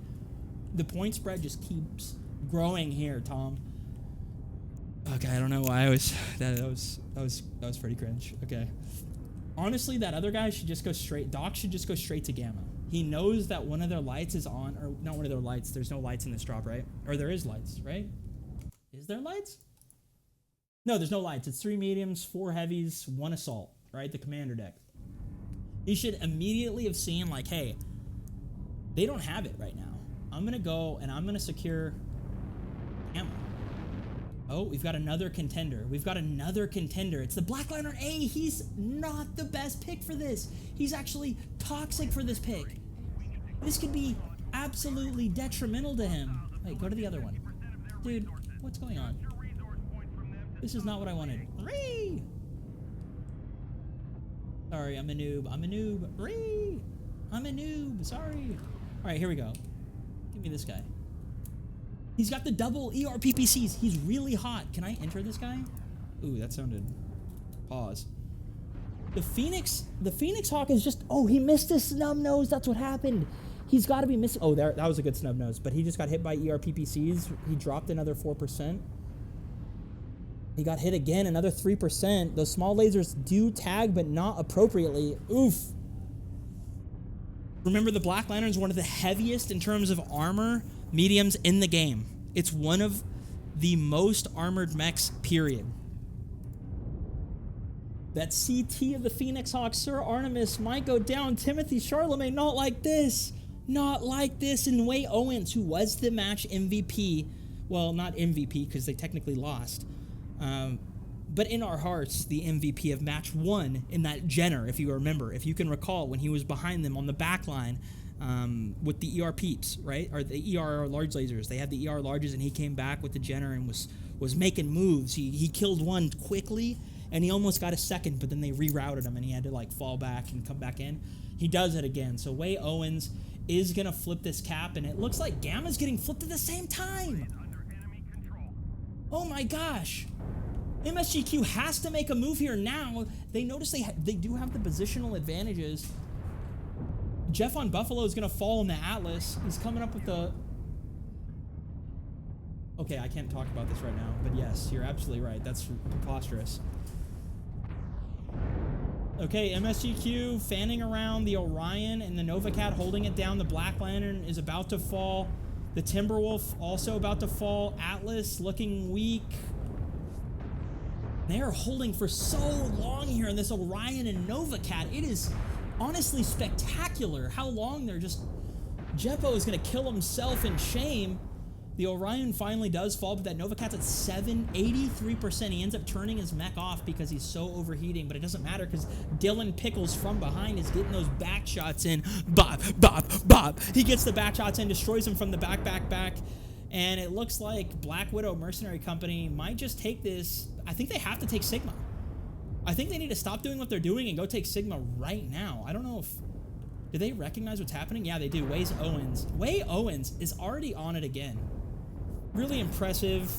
The point spread just keeps growing here, Tom. Okay, I don't know why I was... That was pretty cringe. Okay. Honestly, that other guy should just go straight... Doc should just go straight to Gamma. He knows that one of their lights is on, or not one of their lights. There's no lights in this drop, right? Or there is lights, right? Is there lights? No, there's no lights. It's 3 mediums, 4 heavies, 1 assault, right? The commander deck. He should immediately have seen, like, hey, they don't have it right now. I'm going to go and I'm going to secure ammo. Oh, we've got another contender. It's the Blackliner A. He's not the best pick for this. He's actually toxic for this pick. This could be absolutely detrimental to him. Wait, go to the other one. Dude, what's going on? This is not what I wanted. Ree! Sorry, I'm a noob. Ree! I'm a noob. Sorry. All right, here we go. Give me this guy. He's got the double ER PPCs. He's really hot. Can I enter this guy? Ooh, that sounded Pause. The Phoenix Hawk is just, oh, he missed his snub nose. That's what happened. He's got to be missing. Oh, that was a good snub nose, but he just got hit by ERPPCs. He dropped another 4%. He got hit again, another 3%. Those small lasers do tag, but not appropriately. Oof. Remember, the Black Lantern is one of the heaviest in terms of armor mediums in the game. It's one of the most armored mechs, period. That CT of the Phoenix Hawk, Sir Artemis, might go down. Timothy Charlemagne, not like this. Not like this. And Way Owens, who was the match MVP. Well, not MVP, because they technically lost. But in our hearts, the MVP of match 1 in that Jenner, if you remember. If you can recall, when he was behind them on the back line with the ER peeps, right? Or the ER large lasers. They had the ER larges, and he came back with the Jenner and was making moves. He killed one quickly, and he almost got a second, but then they rerouted him, and he had to like fall back and come back in. He does it again. So Way Owens is going to flip this cap, and it looks like Gamma's getting flipped at the same time. Oh my gosh. MSGQ has to make a move here now. They notice they do have the positional advantages. Jeff on Buffalo is going to fall in the Atlas. He's coming up with the... Okay, I can't talk about this right now, but yes, you're absolutely right. That's preposterous. Okay, MSGQ fanning around the Orion and the Nova Cat holding it down. The Black Lantern is about to fall. The Timberwolf also about to fall. Atlas looking weak. They are holding for so long here in this Orion and Nova Cat. It is honestly spectacular how long they're just... Jeppo is going to kill himself in shame. The Orion finally does fall, but that Nova Cat's at 83%. He ends up turning his mech off because he's so overheating, but it doesn't matter because Dylan Pickles from behind is getting those back shots in. Bop, bop, bop. He gets the back shots in, destroys him from the back. And it looks like Black Widow Mercenary Company might just take this. I think they have to take Sigma. I think they need to stop doing what they're doing and go take Sigma right now. I don't know if... Do they recognize what's happening? Yeah, they do. Way Owens is already on it again. Really impressive.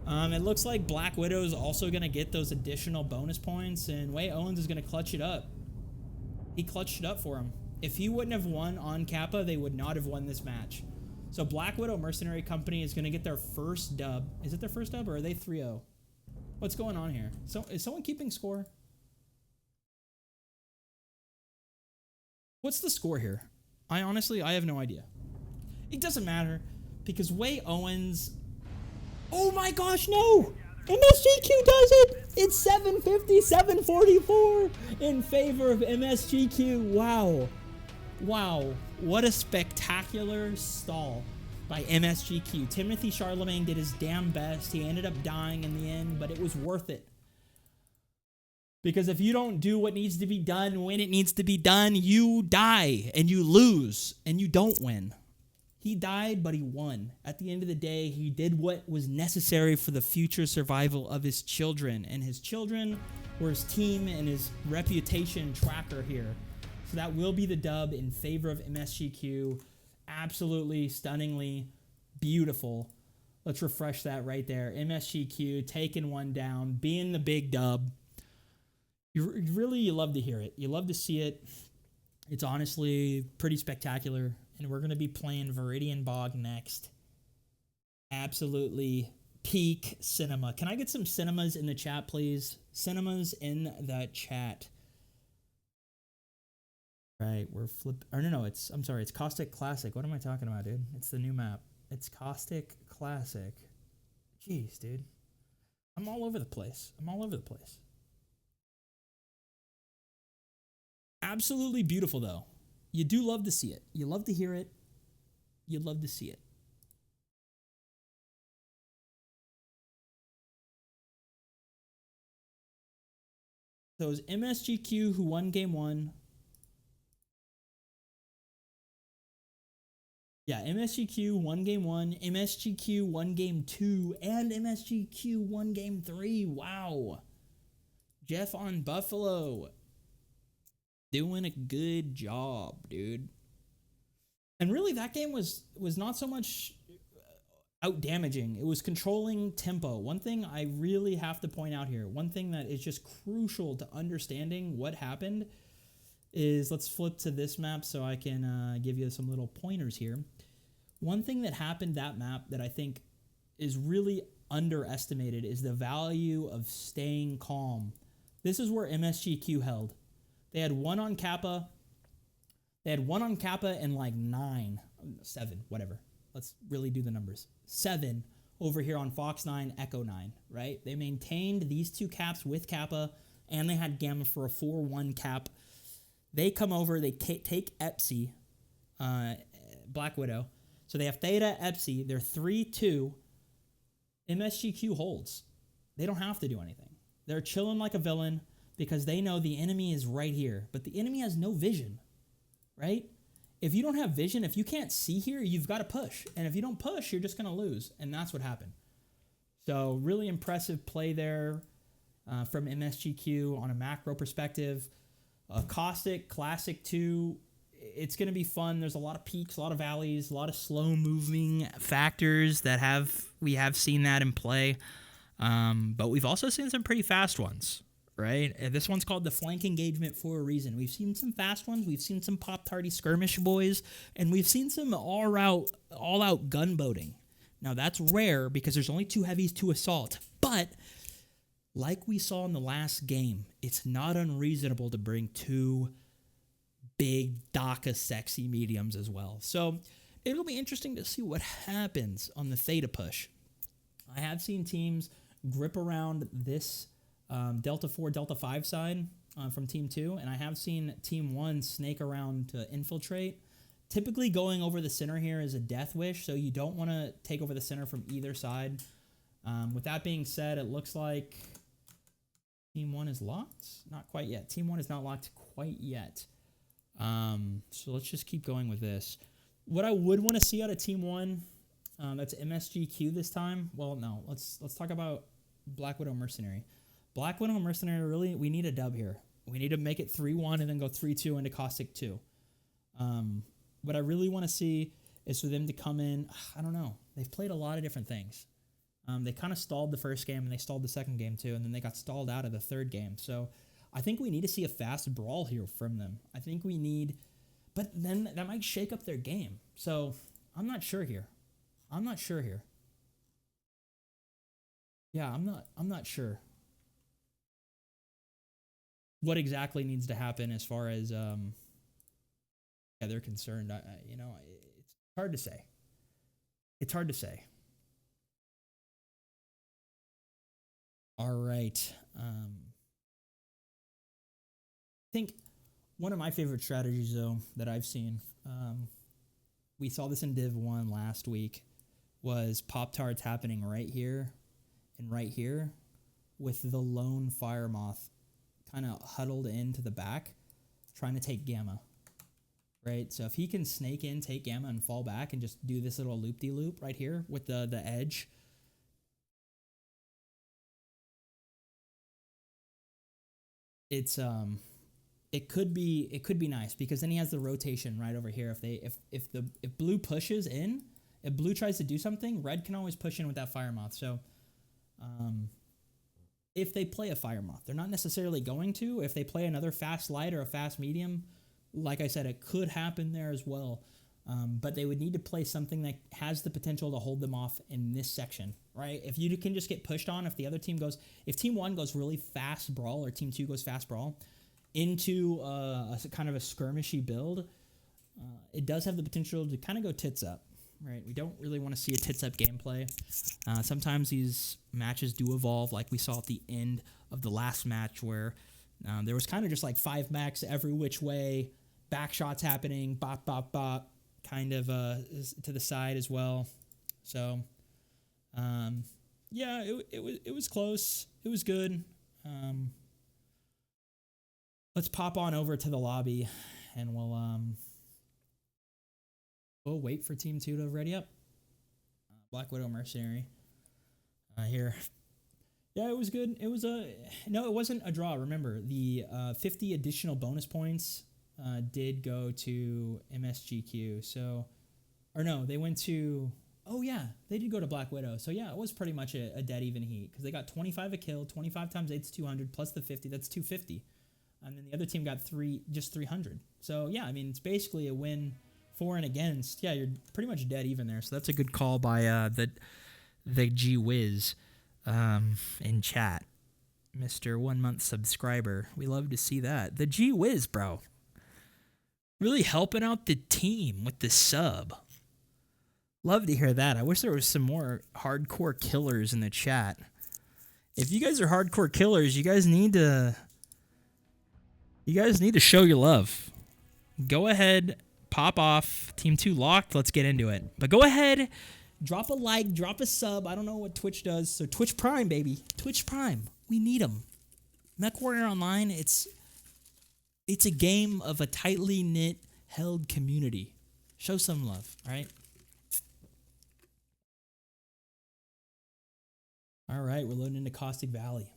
It looks like Black Widow is also going to get those additional bonus points, and Way Owens is going to clutch it up. He clutched it up for him. If he wouldn't have won on Kappa, they would not have won this match. So Black Widow Mercenary Company is going to get their first dub. Is it their first dub, or are they 3-0? What's going on here? So is someone keeping score? What's the score here? I have no idea. It doesn't matter because Way Owens... Oh my gosh, no! MSGQ does it! It's 750, 744 in favor of MSGQ. Wow. Wow. What a spectacular stall by MSGQ. Timothy Charlemagne did his damn best. He ended up dying in the end, but it was worth it. Because if you don't do what needs to be done when it needs to be done, you die and you lose and you don't win. He died, but he won. At the end of the day, he did what was necessary for the future survival of his children. And his children were his team and his reputation tracker here. So that will be the dub in favor of MSGQ. Absolutely, stunningly beautiful. Let's refresh that right there. MSGQ taking one down, being the big dub. You love to hear it. You love to see it. It's honestly pretty spectacular. And we're going to be playing Viridian Bog next. Absolutely peak cinema. Can I get some cinemas in the chat, please? Cinemas in the chat. Right, we're I'm sorry, it's Caustic Classic. What am I talking about, dude? It's the new map. It's Caustic Classic. Jeez, dude. I'm all over the place. Absolutely beautiful, though. You do love to see it. You love to hear it. You love to see it. So it was MSGQ who won game 1. Yeah, MSGQ won game 1, MSGQ won game 2, and MSGQ won game 3. Wow. Jeff on Buffalo. Doing a good job, dude. And really, that game was not so much out damaging. It was controlling tempo. One thing I really have to point out here, one thing that is just crucial to understanding what happened is, let's flip to this map so I can give you some little pointers here. One thing that happened that map that I think is really underestimated is the value of staying calm. This is where MSGQ held. They had one on Kappa. They had one on Kappa and like 7, whatever. Let's really do the numbers. 7 over here on Fox 9, Echo 9, right? They maintained these two caps with Kappa, and they had Gamma for a 4-1 cap. They come over, they take Epsi, Black Widow. So they have Theta, Epsi. They're 3-2. MSGQ holds. They don't have to do anything. They're chilling like a villain because they know the enemy is right here. But the enemy has no vision, right? If you don't have vision, if you can't see here, you've got to push. And if you don't push, you're just going to lose. And that's what happened. So really impressive play there from MSGQ on a macro perspective. Caustic, Classic 2, it's going to be fun. There's a lot of peaks, a lot of valleys, a lot of slow moving factors that we have seen that in play. But we've also seen some pretty fast ones, right? And this one's called the flank engagement for a reason. We've seen some fast ones. We've seen some pop-tardy skirmish boys, and we've seen some all-out gunboating. Now, that's rare because there's only 2 heavies to assault. But like we saw in the last game, it's not unreasonable to bring 2 big DACA sexy mediums as well. So it'll be interesting to see what happens on the Theta push. I have seen teams grip around this Delta 4, Delta 5 side from Team 2, and I have seen Team 1 snake around to infiltrate. Typically going over the center here is a death wish, so you don't want to take over the center from either side. With that being said, it looks like Team 1 is locked. Not quite yet. Team 1 is not locked quite yet. So let's just keep going with this. What I would want to see out of Team 1, that's MSGQ this time. Well, no, let's talk about Black Widow Mercenary. Black Widow Mercenary, really, we need a dub here. We need to make it 3-1 and then go 3-2 into Caustic 2. What I really want to see is for them to come in. I don't know. They've played a lot of different things. They kind of stalled the first game and they stalled the second game too, and then they got stalled out of the third game. So I think we need to see a fast brawl here from them. I think we need, but then that might shake up their game. So I'm not sure here. Yeah, I'm not sure what exactly needs to happen as far as they're concerned. It's hard to say. All right. I think one of my favorite strategies, though, that I've seen, we saw this in Div 1 last week, was Pop-Tarts happening right here and right here with the lone Fire Moth kind of huddled into the back, trying to take Gamma. Right? So if he can snake in, take Gamma, and fall back and just do this little loop-de-loop right here with the edge, it's it could be nice because then he has the rotation right over here. If blue pushes in, if blue tries to do something, red can always push in with that Fire Moth. So if they play a Fire Moth, they're not necessarily going to. If they play another fast light or a fast medium, like I said, it could happen there as well. But they would need to play something that has the potential to hold them off in this section, right? If you can just get pushed on, if Team 1 goes really fast brawl or Team 2 goes fast brawl into a kind of a skirmishy build, it does have the potential to kind of go tits up, right? We don't really want to see a tits up gameplay. Sometimes these matches do evolve, like we saw at the end of the last match where there was kind of just like 5 mechs every which way, back shots happening, bop, bop, bop, kind of to the side as well. So, yeah, it was close. It was good. Let's pop on over to the lobby, and we'll wait for Team 2 to ready up. Black Widow Mercenary here. Yeah, it was good. It wasn't a draw. Remember, the 50 additional bonus points did go to MSGQ. So, or no, they went to, Oh yeah, they did go to Black Widow. So yeah, it was pretty much a dead even heat because they got 25 a kill, 25 times 8's 200 plus the 50. That's 250, and then the other team got just 300. So yeah, I mean it's basically a win for and against. Yeah, you're pretty much dead even there. So that's a good call by the G Wiz in chat, Mr. 1 month subscriber. We love to see that. The G Wiz, bro, really helping out the team with the sub. Love to hear that. I wish there was some more hardcore killers in the chat. If you guys are hardcore killers, you guys need to show your love. Go ahead, pop off. Team 2 locked. Let's get into it. But go ahead, drop a like, drop a sub. I don't know what Twitch does. So Twitch Prime, baby. Twitch Prime. We need them. Mech Warrior Online, it's a game of a tightly knit, held community. Show some love, all right? All right, we're loading into Caustic Valley.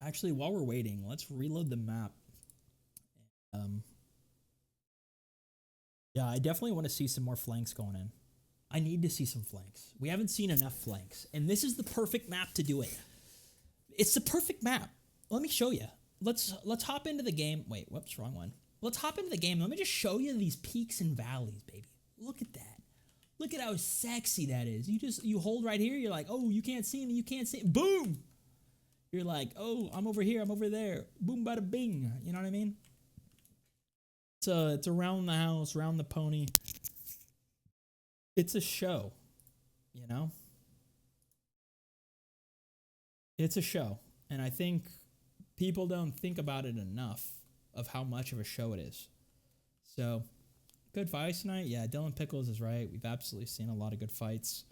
Actually, while we're waiting, let's reload the map. Yeah, I definitely want to see some more flanks going in. I need to see some flanks. We haven't seen enough flanks, and this is the perfect map to do it. It's the perfect map. Let me show you. Let's hop into the game. Wait, whoops, wrong one. Let's hop into the game. Let me just show you these peaks and valleys, baby. Look at that. Look at how sexy that is. You hold right here. You're like, oh, you can't see me. You can't see me. Boom. You're like, oh, I'm over here. I'm over there. Boom, bada bing. You know what I mean? It's around the house, round the pony. It's a show, you know? It's a show. And I think people don't think about it enough of how much of a show it is. So, good fights tonight. Yeah, Dylan Pickles is right. We've absolutely seen a lot of good fights.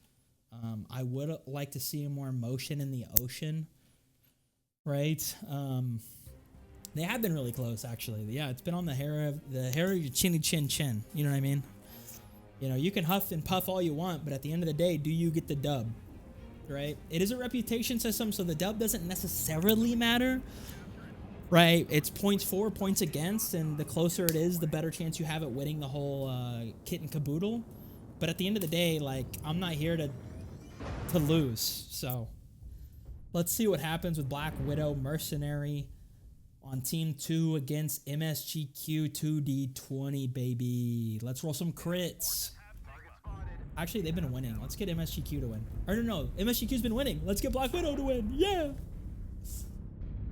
I would like to see more emotion in the ocean, right? They have been really close, actually. Yeah, it's been on the hair of your chinny chin chin. You know what I mean? You know, you can huff and puff all you want, but at the end of the day, do you get the dub, right? It is a reputation system, so the dub doesn't necessarily matter, right? It's points for, points against, and the closer it is, the better chance you have at winning the whole kit and caboodle. But at the end of the day, like, I'm not here to lose. So let's see what happens with Black Widow Mercenary on Team 2 against MSGQ 2d20, baby. Let's roll some crits. Actually, they've been winning. Let's get MSGQ to win. Or no, MSGQ's been winning. Let's get Black Widow to win. Yeah!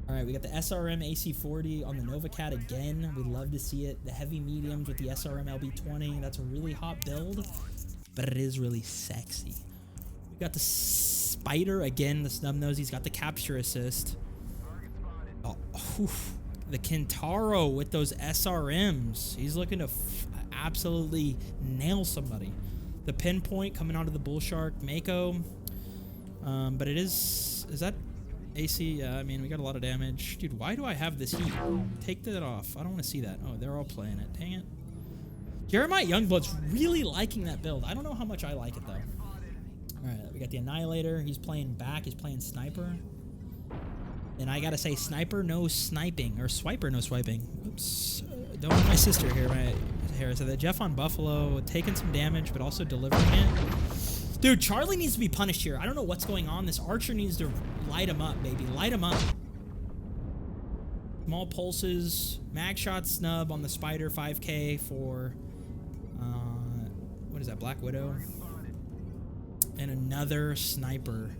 All right, we got the SRM AC40 on the Nova Cat again. We'd love to see it. The heavy mediums with the SRM LB20. That's a really hot build, but it is really sexy. We got the Spider again, the snub nose. He's got the capture assist. Oh, oof. The Kintaro with those SRMs. He's looking to absolutely nail somebody. The pinpoint coming out of the Bull Shark Mako. But it is that AC? Yeah, I mean, we got a lot of damage. Dude, why do I have this heat? Take that off. I don't want to see that. Oh, they're all playing it. Dang it. Jeremiah Youngblood's really liking that build. I don't know how much I like it, though. All right, we got the Annihilator. He's playing back. He's playing Sniper. And I gotta say, Sniper, no sniping. Or Swiper, no swiping. Oops. Don't want my sister here. So the Jeff on Buffalo taking some damage, but also delivering it. Dude, Charlie needs to be punished here. I don't know what's going on. This Archer needs to light him up, baby. Light him up. Small pulses. Mag shot snub on the Spider 5K for... what is that? Black Widow. And another Sniper.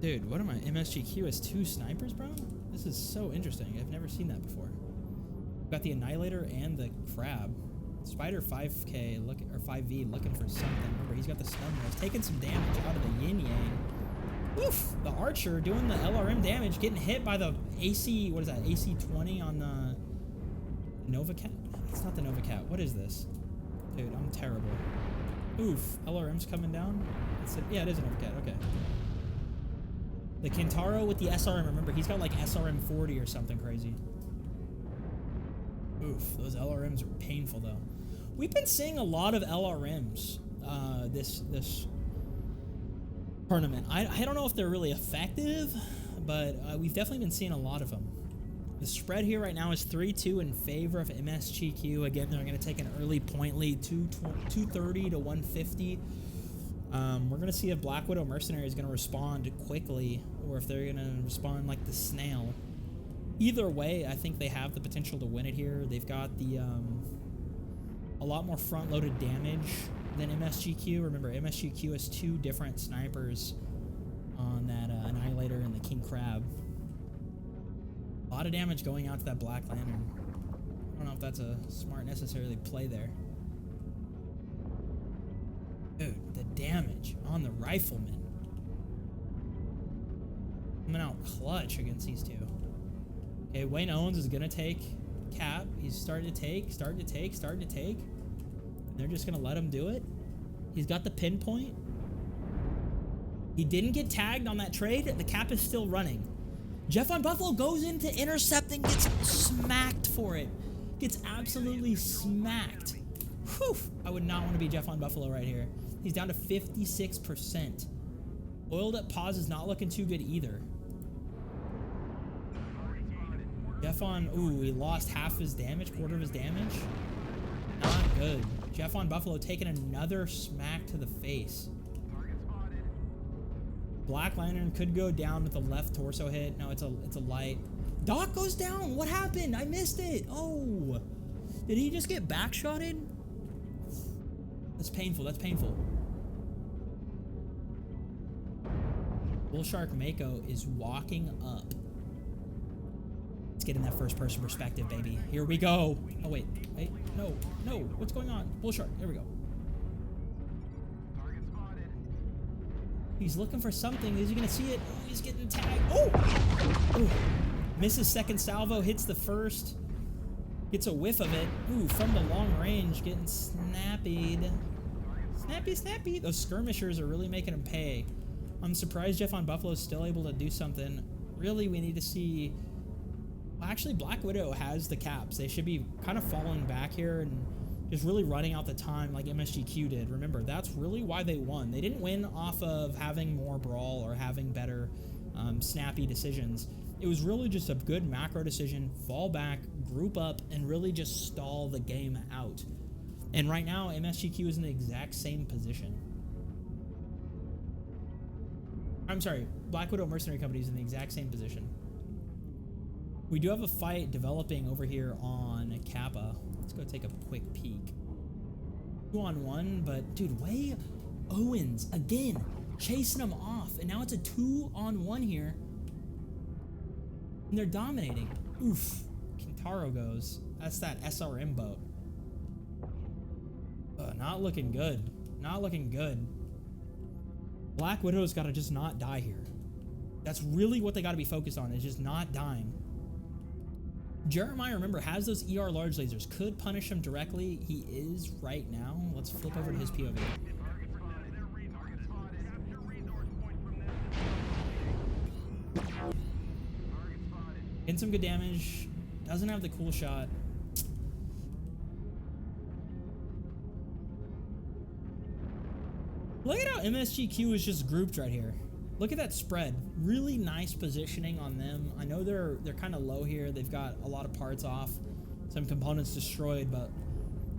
Dude, what am I? MSGQ has 2 snipers, bro? This is so interesting. I've never seen that before. We've got the Annihilator and the Crab. Spider 5K, or 5V, looking for something. Remember, he's got the stun nose, taking some damage out of the yin yang. Oof! The Archer doing the LRM damage, getting hit by the AC, what is that? AC-20 on the Nova Cat? It's not the Nova Cat. What is this? Dude, I'm terrible. Oof! LRM's coming down. Yeah, it is a Nova Cat. Okay. The Kintaro with the SRM, remember, he's got like SRM 40 or something crazy. Oof, those LRMs are painful though. We've been seeing a lot of LRMs this tournament. I don't know if they're really effective, but we've definitely been seeing a lot of them. The spread here right now is 3-2 in favor of MSGQ. Again, they're going to take an early point lead, 230 to 150. We're going to see if Black Widow Mercenary is going to respond quickly or if they're going to respond like the snail. Either way, I think they have the potential to win it here. They've got the a lot more front-loaded damage than MSGQ. Remember, MSGQ has 2 different snipers on that Annihilator and the King Crab. A lot of damage going out to that Black Lantern. I don't know if that's a smart necessarily play there. Dude, the damage on the Rifleman. Coming out clutch against these two. Okay, Wayne Owens is going to take Cap. He's starting to take. And they're just going to let him do it. He's got the pinpoint. He didn't get tagged on that trade. The Cap is still running. Jeff on Buffalo goes into intercept and gets smacked for it. Gets absolutely smacked. Whew. I would not want to be Jeff on Buffalo right here. He's down to 56%. Oiled up pause is not looking too good either. Jeff on, ooh, he lost half his damage, quarter of his damage. Not good. Jeff on Buffalo taking another smack to the face. Black Lantern could go down with a left torso hit. No, it's a light. Doc goes down. What happened? I missed it. Oh, did he just get backshotted? That's painful. That's painful. Bullshark Mako is walking up. Let's get in that first person perspective, baby. Here we go. Oh, wait. No. What's going on? Bullshark. There we go. He's looking for something. Is he going to see it? Oh, he's getting tagged. Oh! Misses second salvo. Hits the first. Gets a whiff of it. Ooh, from the long range. Getting snappied. Snappy. Those skirmishers are really making him pay. I'm surprised Jeff on Buffalo is still able to do something. Really, we need to see... Well, actually, Black Widow has the caps. They should be kind of falling back here and just really running out the time like MSGQ did. Remember, that's really why they won. They didn't win off of having more brawl or having better snappy decisions. It was really just a good macro decision, fall back, group up, and really just stall the game out. And right now, MSGQ is in the exact same position. I'm sorry, Black Widow Mercenary Company is in the exact same position. We do have a fight developing over here on Kappa. Let's go take a quick peek. 2-on-1, but dude, Way Owens again chasing him off, and now it's a 2-on-1 here, and they're dominating. Oof, Kintaro goes. That's that SRM boat. Not looking good. Not looking good. Black Widow's got to just not die here. That's really what they got to be focused on, is just not dying. Jeremiah, remember, has those ER large lasers. Could punish him directly. He is right now. Let's flip over to his POV. Getting some good damage. Doesn't have the cool shot. Look at how MSGQ is just grouped right here. Look at that spread. Really nice positioning on them. I know they're kind of low here. They've got a lot of parts off, some components destroyed, but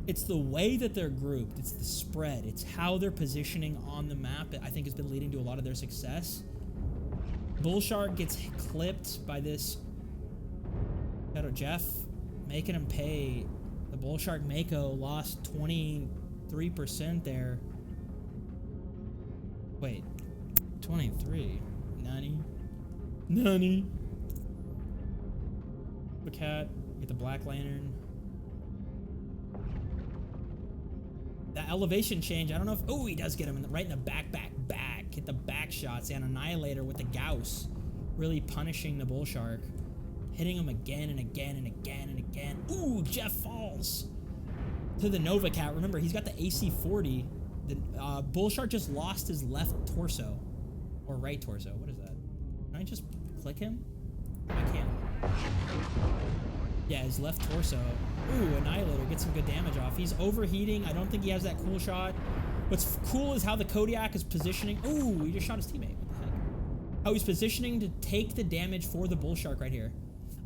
it's the way that they're grouped. It's the spread. It's how they're positioning on the map that I think has been leading to a lot of their success. Bullshark gets clipped by this Shadow Jeff, making him pay. The Bullshark Mako lost 23% there. Wait, 23. Nani. The cat, get the Black Lantern. That elevation change, I don't know if... Oh, he does get him right in the back. Hit the back shots and Annihilator with the Gauss. Really punishing the Bullshark. Hitting him again and again and again and again. Ooh, Jeff falls to the Nova Cat. Remember, he's got the AC-40. The Bullshark just lost his left torso. Or right torso. What is that? Can I just click him? I can't. Yeah, his left torso. Ooh, Annihilator gets some good damage off. He's overheating. I don't think he has that cool shot. What's cool is how the Kodiak is positioning. Ooh, he just shot his teammate. What the heck? How he's positioning to take the damage for the Bullshark right here.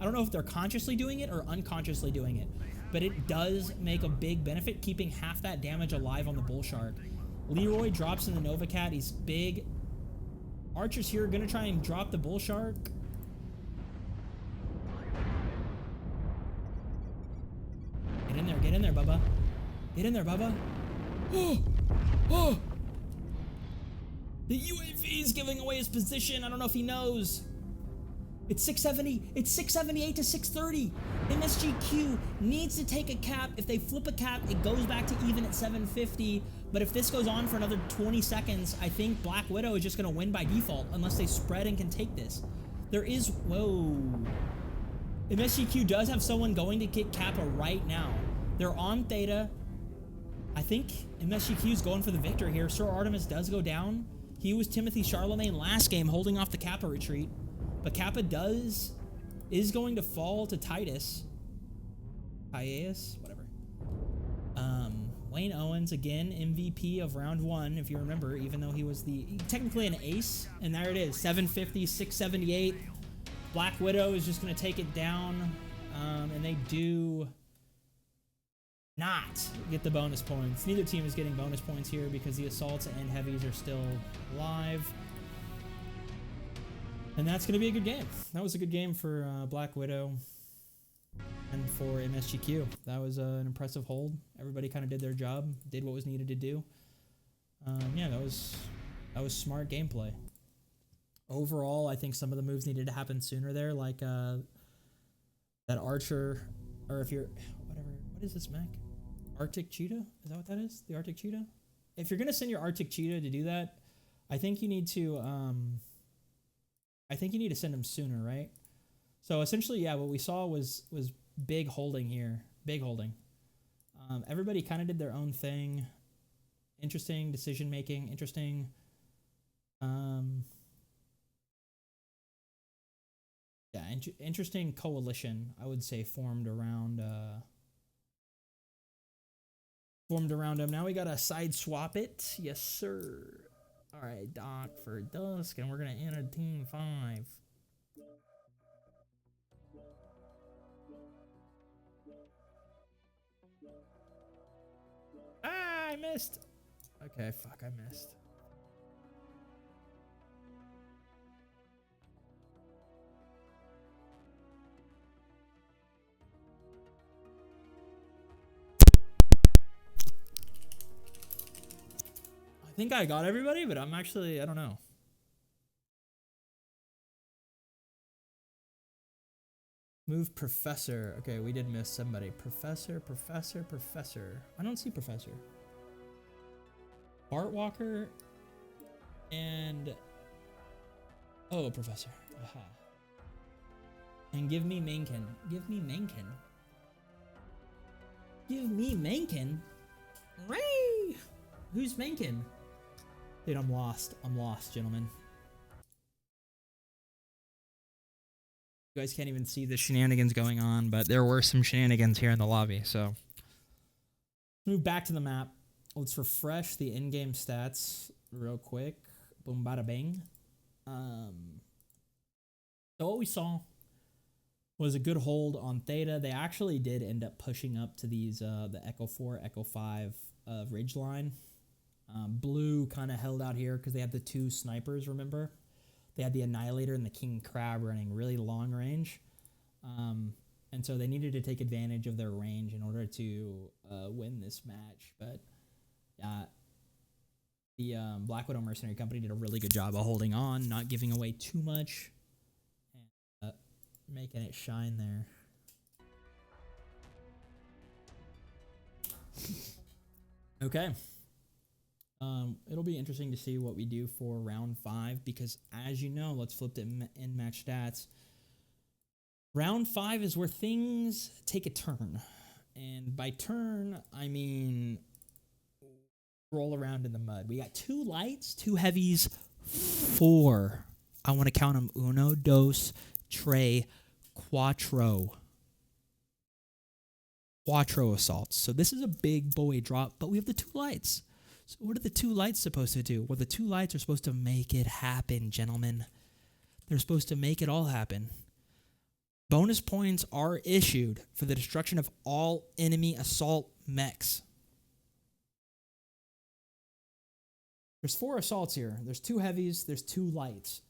I don't know if they're consciously doing it or unconsciously doing it, but it does make a big benefit keeping half that damage alive on the Bull Shark. Leroy drops in the Nova Cat. He's big. Archers here are going to try and drop the Bull Shark. Get in there, Bubba. Get in there, Bubba. Oh! Oh! The UAV is giving away his position. I don't know if he knows. It's 670. It's 678 to 630. MSGQ needs to take a cap. If they flip a cap, it goes back to even at 750. But if this goes on for another 20 seconds, I think Black Widow is just going to win by default unless they spread and can take this. There is... Whoa. MSGQ does have someone going to kick Kappa right now. They're on Theta. I think MSGQ is going for the victor here. Sir Artemis does go down. He was Timothy Charlemagne last game holding off the Kappa retreat. But Kappa is going to fall to Titus. Tiaeus? Whatever. Wayne Owens, again, MVP of round 1, if you remember, even though he was technically an ace. And there it is, 750, 678. Black Widow is just going to take it down. And they do not get the bonus points. Neither team is getting bonus points here because the assaults and heavies are still alive. And that's going to be a good game. That was a good game for Black Widow and for MSGQ. That was an impressive hold. Everybody kind of did their job, did what was needed to do. Yeah, that was smart gameplay. Overall, I think some of the moves needed to happen sooner there, like that Archer, or if you're, whatever, what is this mech? Arctic Cheetah? Is that what that is? The Arctic Cheetah? If you're going to send your Arctic Cheetah to do that, I think you need to send him sooner, right? So essentially, yeah, what we saw was big holding here. Big holding. Everybody kind of did their own thing. Interesting decision-making. Interesting. Yeah, interesting coalition, I would say, formed around him. Now we got to side swap it. Yes, sir. All right, Doc for Dusk, and we're going to enter Team 5. Ah, I missed. Okay, fuck, I missed. I think I got everybody, but I'm actually, I don't know. Move Professor. Okay, we did miss somebody. Professor. I don't see Professor. Bart Walker and... Oh, Professor. Aha. And give me Mencken. Give me Mencken? Ray! Who's Mencken? Dude, I'm lost. I'm lost, gentlemen. You guys can't even see the shenanigans going on, but there were some shenanigans here in the lobby, so. Move back to the map. Let's refresh the in-game stats real quick. Boom, bada bang. So what we saw was a good hold on Theta. They actually did end up pushing up to these, the Echo 4, Echo 5 ridge line. Blue kind of held out here because they had the 2 snipers, remember? They had the Annihilator and the King Crab running really long range. And so they needed to take advantage of their range in order to win this match. But the Black Widow Mercenary Company did a really good job of holding on, not giving away too much, and making it shine there. Okay. It'll be interesting to see what we do for round 5 because, as you know, let's flip to in-match stats. Round 5 is where things take a turn. And by turn, I mean roll around in the mud. We got 2 lights, 2 heavies, 4. I want to count them. 1, 2, 3, 4. Quattro assaults. So this is a big boy drop, but we have the 2 lights. So what are the 2 lights supposed to do? Well, the 2 lights are supposed to make it happen, gentlemen. They're supposed to make it all happen. Bonus points are issued for the destruction of all enemy assault mechs. There's 4 assaults here. There's 2 heavies, there's 2 lights.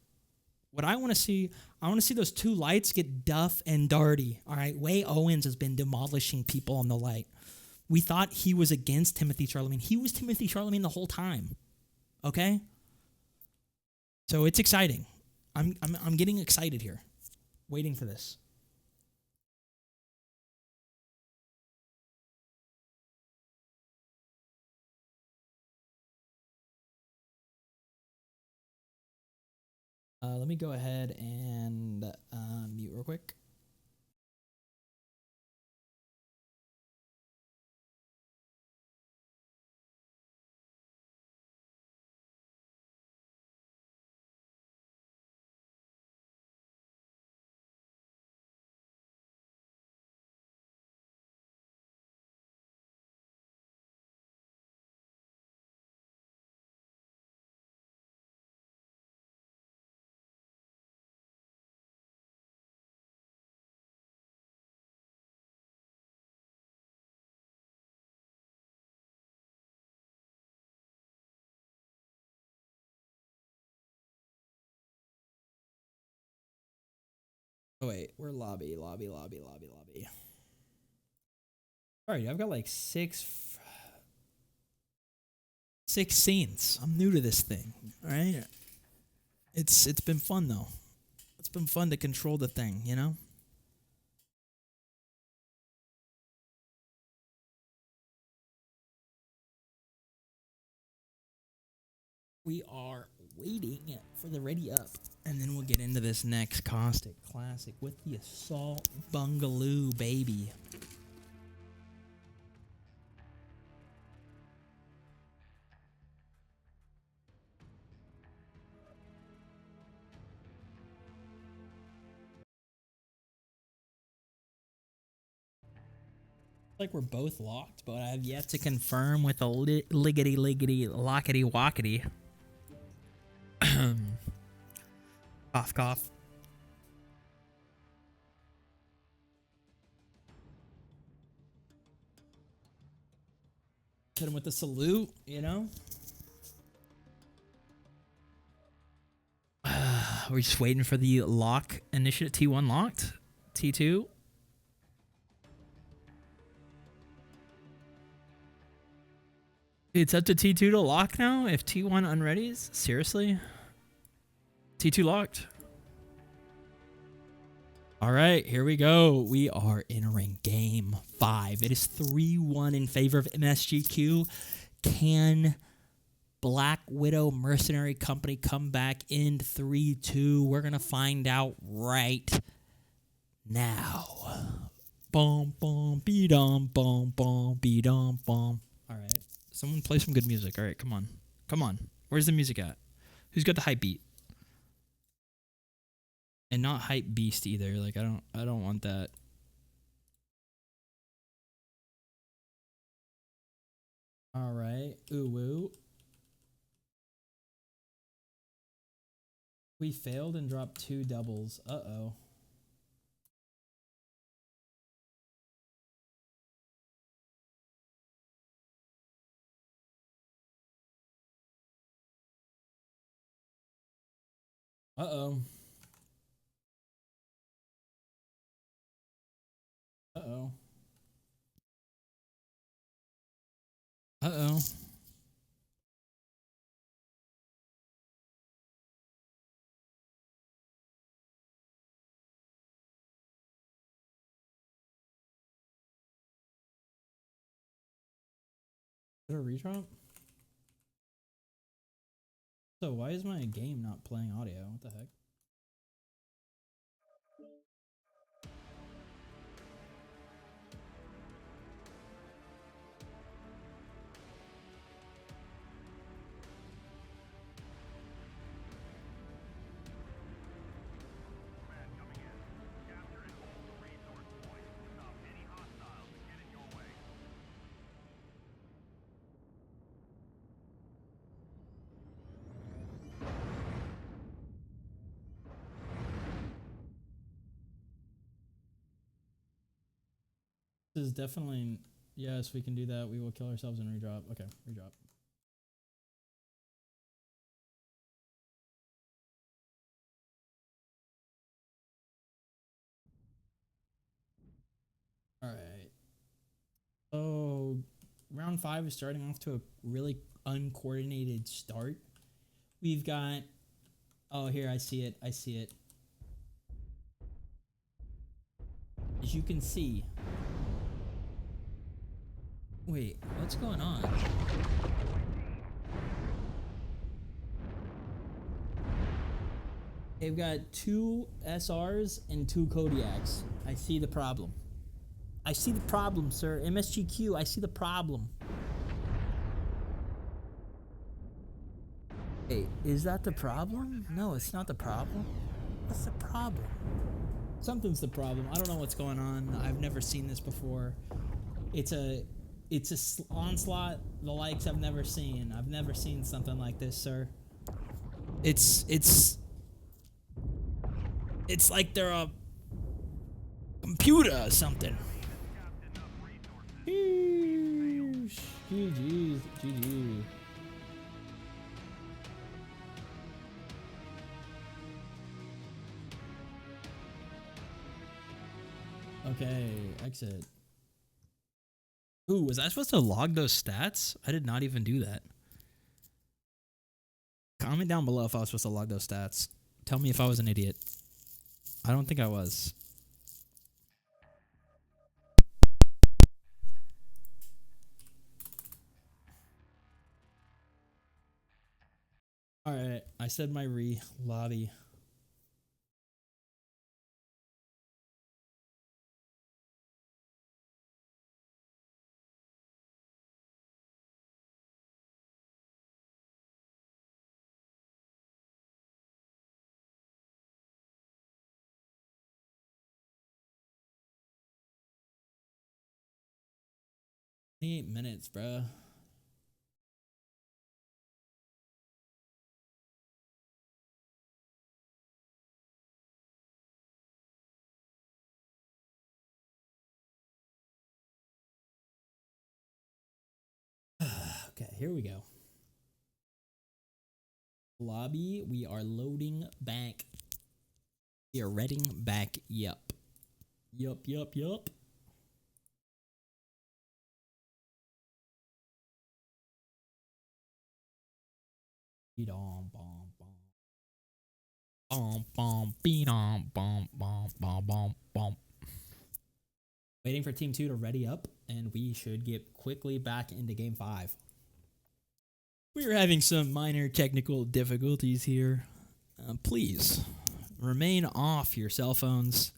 What I want to see those 2 lights get Duff and Darty. All right, Way Owens has been demolishing people on the light. We thought he was against Timothy Charlemagne. He was Timothy Charlemagne the whole time. Okay? So it's exciting. I'm getting excited here. Waiting for this. Let me go ahead and mute real quick. Oh wait, we're lobby. All right, I've got like six scenes. I'm new to this thing. All right, it's been fun though. It's been fun to control the thing, you know. We are waiting for the ready up, and then we'll get into this next Caustic Classic with the Assault Bungaloo, baby. Like we're both locked, but I have yet to confirm with a liggity lockety wockety. Cough cough. Hit him with the salute, you know. We're just waiting for the lock initiative. T1 locked. T2. It's up to T2 to lock now if T1 unreadies? Seriously? T2 locked. All right, here we go. We are entering game 5. It is 3-1 in favor of MSGQ. Can Black Widow Mercenary Company come back in 3-2? We're going to find out right now. Boom, boom, be-dum, boom, boom, be-dum, boom. All right. Someone play some good music. All right, come on. Come on. Where's the music at? Who's got the hype beat? And not hype beast either. Like I don't want that. All right. Ooh woo. We failed and dropped 2 doubles. Uh-oh. Uh-oh. Uh-oh. Uh-oh. Is it a redrop? So why is my game not playing audio? What the heck? This is definitely, yes, we can do that. We will kill ourselves and redrop. Okay, redrop. All right. So round 5 is starting off to a really uncoordinated start. We've got, oh, here, I see it. I see it. As you can see. Wait, what's going on? They've got 2 SRs and 2 Kodiaks. I see the problem. I see the problem, sir. MSGQ, I see the problem. Hey, is that the problem? No, it's not the problem. What's the problem? Something's the problem. I don't know what's going on. I've never seen this before. It's a onslaught the likes I've never seen. I've never seen something like this, sir. It's like they're a computer or something. GG's, GG. Okay, exit. Ooh, was I supposed to log those stats? I did not even do that. Comment down below if I was supposed to log those stats. Tell me if I was an idiot. I don't think I was. Alright, I said my lobby. Minutes, bruh. Okay, here we go. Lobby, we are loading back. We are reading back. Yup. Yup, yup, yup. Bom, bom, bom. Bom, bom, bom, bom, bom, bom, bom, bom. Waiting for Team 2 to ready up, and we should get quickly back into Game 5. We are having some minor technical difficulties here. Please remain off your cell phones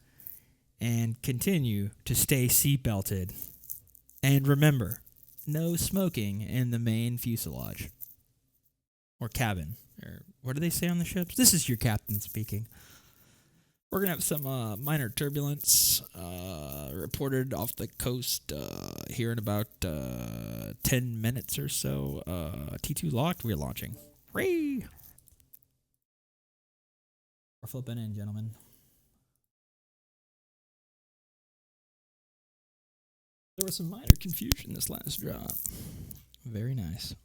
and continue to stay seatbelted. And remember, no smoking in the main fuselage or cabin. Or what do they say on the ships? This is your captain speaking. We're going to have some minor turbulence reported off the coast here in about 10 minutes or so. T2 locked. We're launching. Hooray! We're flipping in, gentlemen. There was some minor confusion this last drop. Very nice.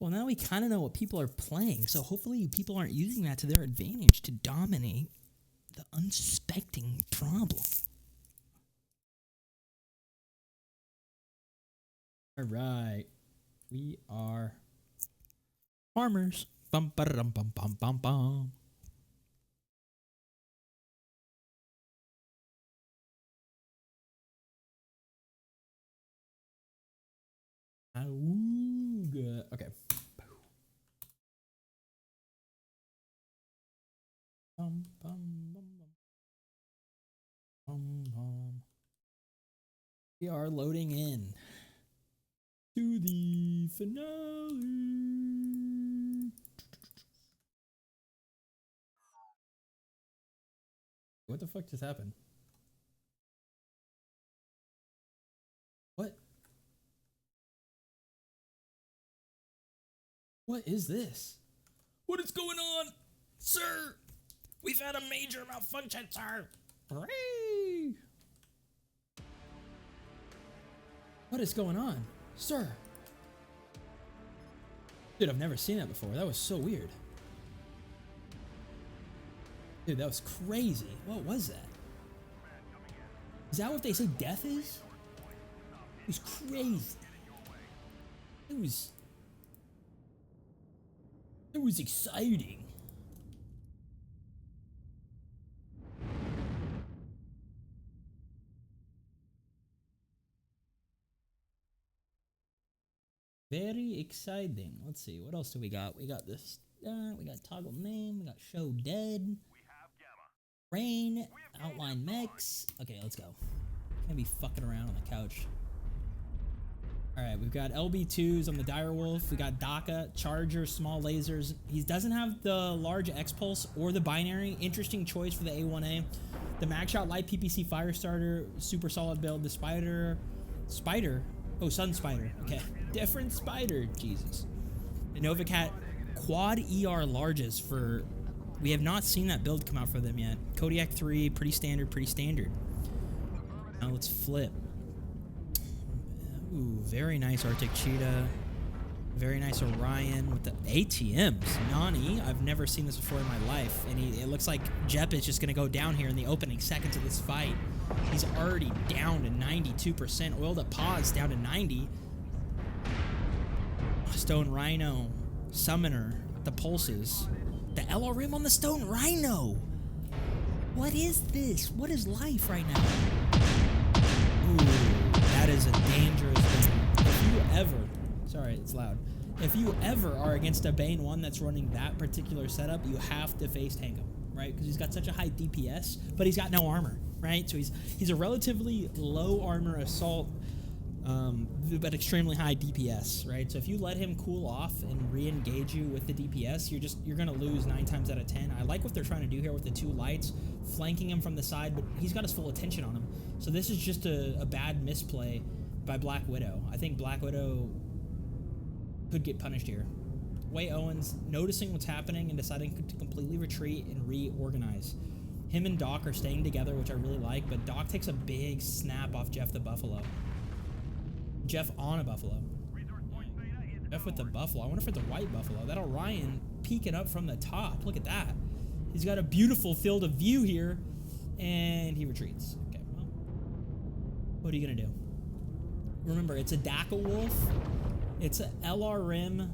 Well, now we kind of know what people are playing, so hopefully people aren't using that to their advantage to dominate the unsuspecting problem. All right. We are farmers. Bum, ba-da-dum, bum, bum, bum, bum. Good. Okay. Bum, bum, bum, bum, bum. We are loading in to the finale. What the fuck just happened? What? What is this? What is going on? Sir, we've had a major malfunction, sir. Hooray! What is going on? Sir. Dude, I've never seen that before. That was so weird. Dude, that was crazy. What was that? Is that what they say death is? It was crazy. It was exciting. Very exciting. Let's see, what else do we got? We got this, we got toggle name, we got show dead. Rain, outline mix. Okay, let's go. Can't be fucking around on the couch. Alright, we've got LB2s on the Direwolf. We got DACA, Charger, small lasers. He doesn't have the large X-Pulse or the binary. Interesting choice for the A1A. The Magshot Light PPC Firestarter, super solid build. The Spider. Oh, Sun Spider. Okay. Different Spider. Jesus. The Novacat Quad ER Larges for... We have not seen that build come out for them yet. Kodiak 3, pretty standard, pretty standard. Now let's flip. Ooh, very nice Arctic Cheetah. Very nice Orion with the ATMs. Nani, I've never seen this before in my life. And it looks like Jep is just going to go down here in the opening seconds of this fight. He's already down to 92%. Oiled up pause down to 90. Stone Rhino. Summoner. The pulses. The LRM on the Stone Rhino. What is this? What is life right now? Ooh, that is a dangerous thing. If you ever, sorry, it's loud. If you ever are against a Bane 1 that's running that particular setup, you have to face tank him, right? Because he's got such a high DPS, but he's got no armor, right? So he's a relatively low armor assault, but extremely high DPS, right? So if you let him cool off and re-engage you with the DPS, you're gonna lose 9 times out of 10. I like what they're trying to do here with the 2 lights, flanking him from the side, but he's got his full attention on him. So this is just a bad misplay by Black Widow. I think Black Widow could get punished here. Way Owens noticing what's happening and deciding to completely retreat and reorganize. Him and Doc are staying together, which I really like, but Doc takes a big snap off Jeff the Buffalo. Jeff on a Buffalo. Jeff with the Buffalo. I wonder if it's a white Buffalo. That Orion peeking up from the top. Look at that. He's got a beautiful field of view here, and he retreats. Okay, well, what are you going to do? Remember, it's a DACA Wolf. It's a LRM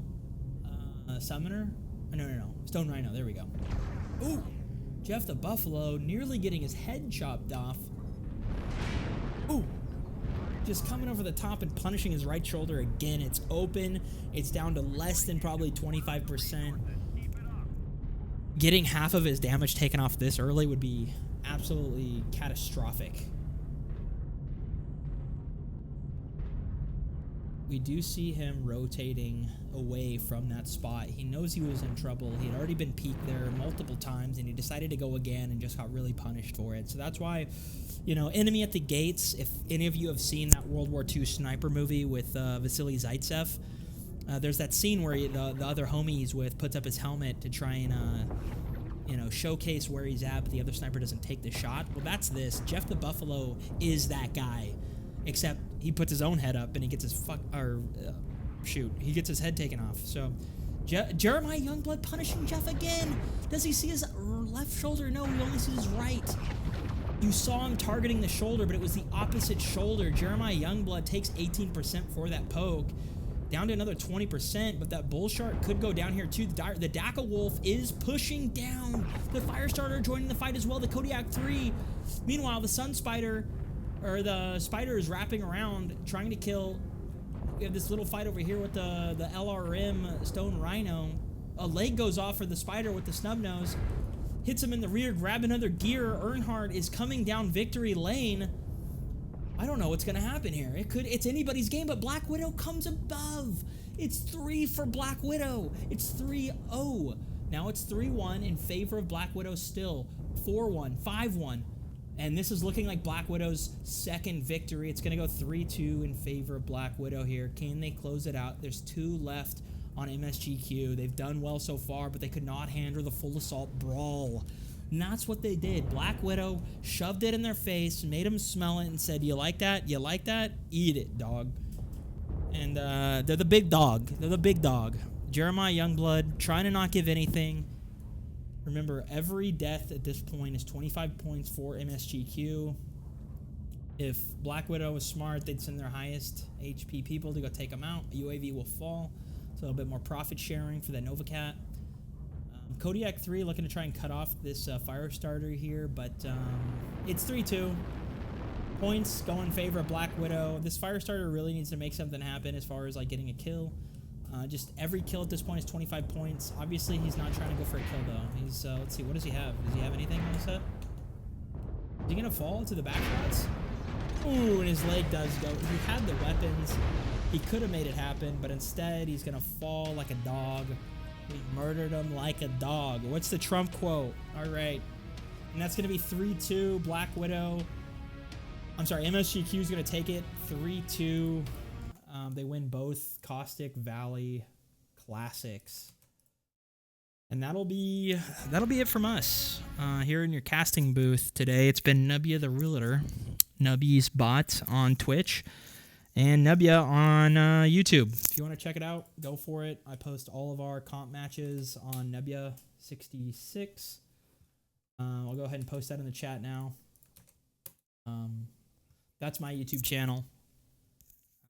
Summoner. Oh, no. Stone Rhino. There we go. Ooh! Jeff the Buffalo nearly getting his head chopped off. Ooh! Just coming over the top and punishing his right shoulder again. It's open. It's down to less than probably 25%. Getting half of his damage taken off this early would be absolutely catastrophic. We do see him rotating away from that spot. He knows he was in trouble. He had already been peeked there multiple times, and he decided to go again and just got really punished for it. So that's why, you know, Enemy at the Gates, if any of you have seen that World War II sniper movie with Vasily Zaitsev, there's that scene where the other homie he's with puts up his helmet to try and, you know, showcase where he's at, but the other sniper doesn't take the shot. Well, that's this. Jeff the Buffalo is that guy. Except he puts his own head up and he gets his he gets his head taken off. So Jeremiah Youngblood punishing Jeff again. Does he see his left shoulder? No, he only sees his right. You saw him targeting the shoulder, but it was the opposite shoulder. Jeremiah Youngblood takes 18% for that poke. Down to another 20%, but that Bull Shark could go down here too. The DACA Wolf is pushing down. The Firestarter joining the fight as well. The Kodiak 3. Meanwhile, the Sun Spider... or the Spider is wrapping around, trying to kill. We have this little fight over here with the LRM Stone Rhino. A leg goes off for the Spider with the snub nose. Hits him in the rear, grab another gear. Earnhardt is coming down victory lane. I don't know what's going to happen here. It's anybody's game, but Black Widow comes above. It's 3 for Black Widow. It's 3-0. Now it's 3-1 in favor of Black Widow still. 4-1, 5-1. And this is looking like Black Widow's second victory. It's going to go 3-2 in favor of Black Widow here. Can they close it out? There's 2 left on MSGQ. They've done well so far, but they could not handle the full assault brawl. And that's what they did. Black Widow shoved it in their face, made them smell it, and said, you like that? You like that? Eat it, dog. And they're the big dog. They're the big dog. Jeremiah Youngblood, trying to not give anything. Remember, every death at this point is 25 points for MSGQ. If Black Widow was smart, they'd send their highest HP people to go take them out. A UAV will fall. So a little bit more profit sharing for that Novacat. Kodiak 3 looking to try and cut off this fire starter here, but it's 3-2. Points go in favor of Black Widow. This fire starter really needs to make something happen as far as like getting a kill. Just every kill at this point is 25 points. Obviously, he's not trying to go for a kill though. He's let's see, what does he have? Does he have anything on his set? Is he gonna fall to the back shots? Ooh, and his leg does go. He had the weapons. He could have made it happen, but instead he's gonna fall like a dog. We murdered him like a dog. What's the Trump quote? All right. And that's going to be 3-2. Black Widow. I'm sorry, MSGQ is going to take it 3-2. They win both Caustic Valley Classics. And that'll be it from us here in your casting booth today. It's been Nubia the Realtor, Nubby's bot on Twitch, and Nubia on YouTube. If you want to check it out, go for it. I post all of our comp matches on Nubia66. I'll go ahead and post that in the chat now. That's my YouTube channel.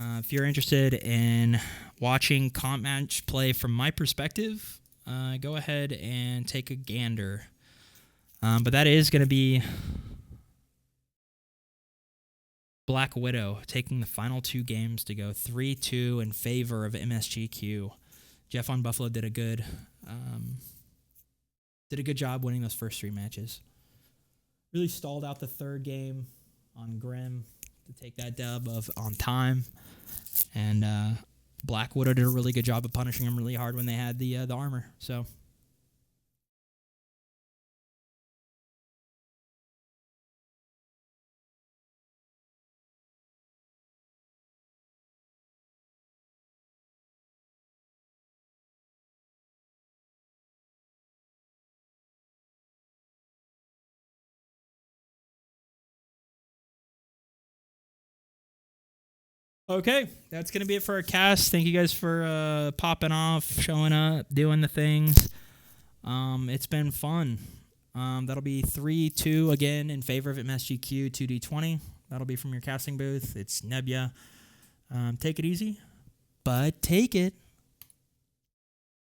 If you're interested in watching comp match play from my perspective, go ahead and take a gander. But that is going to be Black Widow taking the final two games to go 3-2 in favor of MSGQ. Jeff on Buffalo did a good job winning those first three matches. Really stalled out the third game on Grim to take that dub on time. And Black Widow did a really good job of punishing him really hard when they had the armor. So okay, that's going to be it for our cast. Thank you guys for popping off, showing up, doing the things. It's been fun. That'll be 3-2 again in favor of MSGQ 2d20. That'll be from your casting booth. It's Nebula. Take it easy, but take it.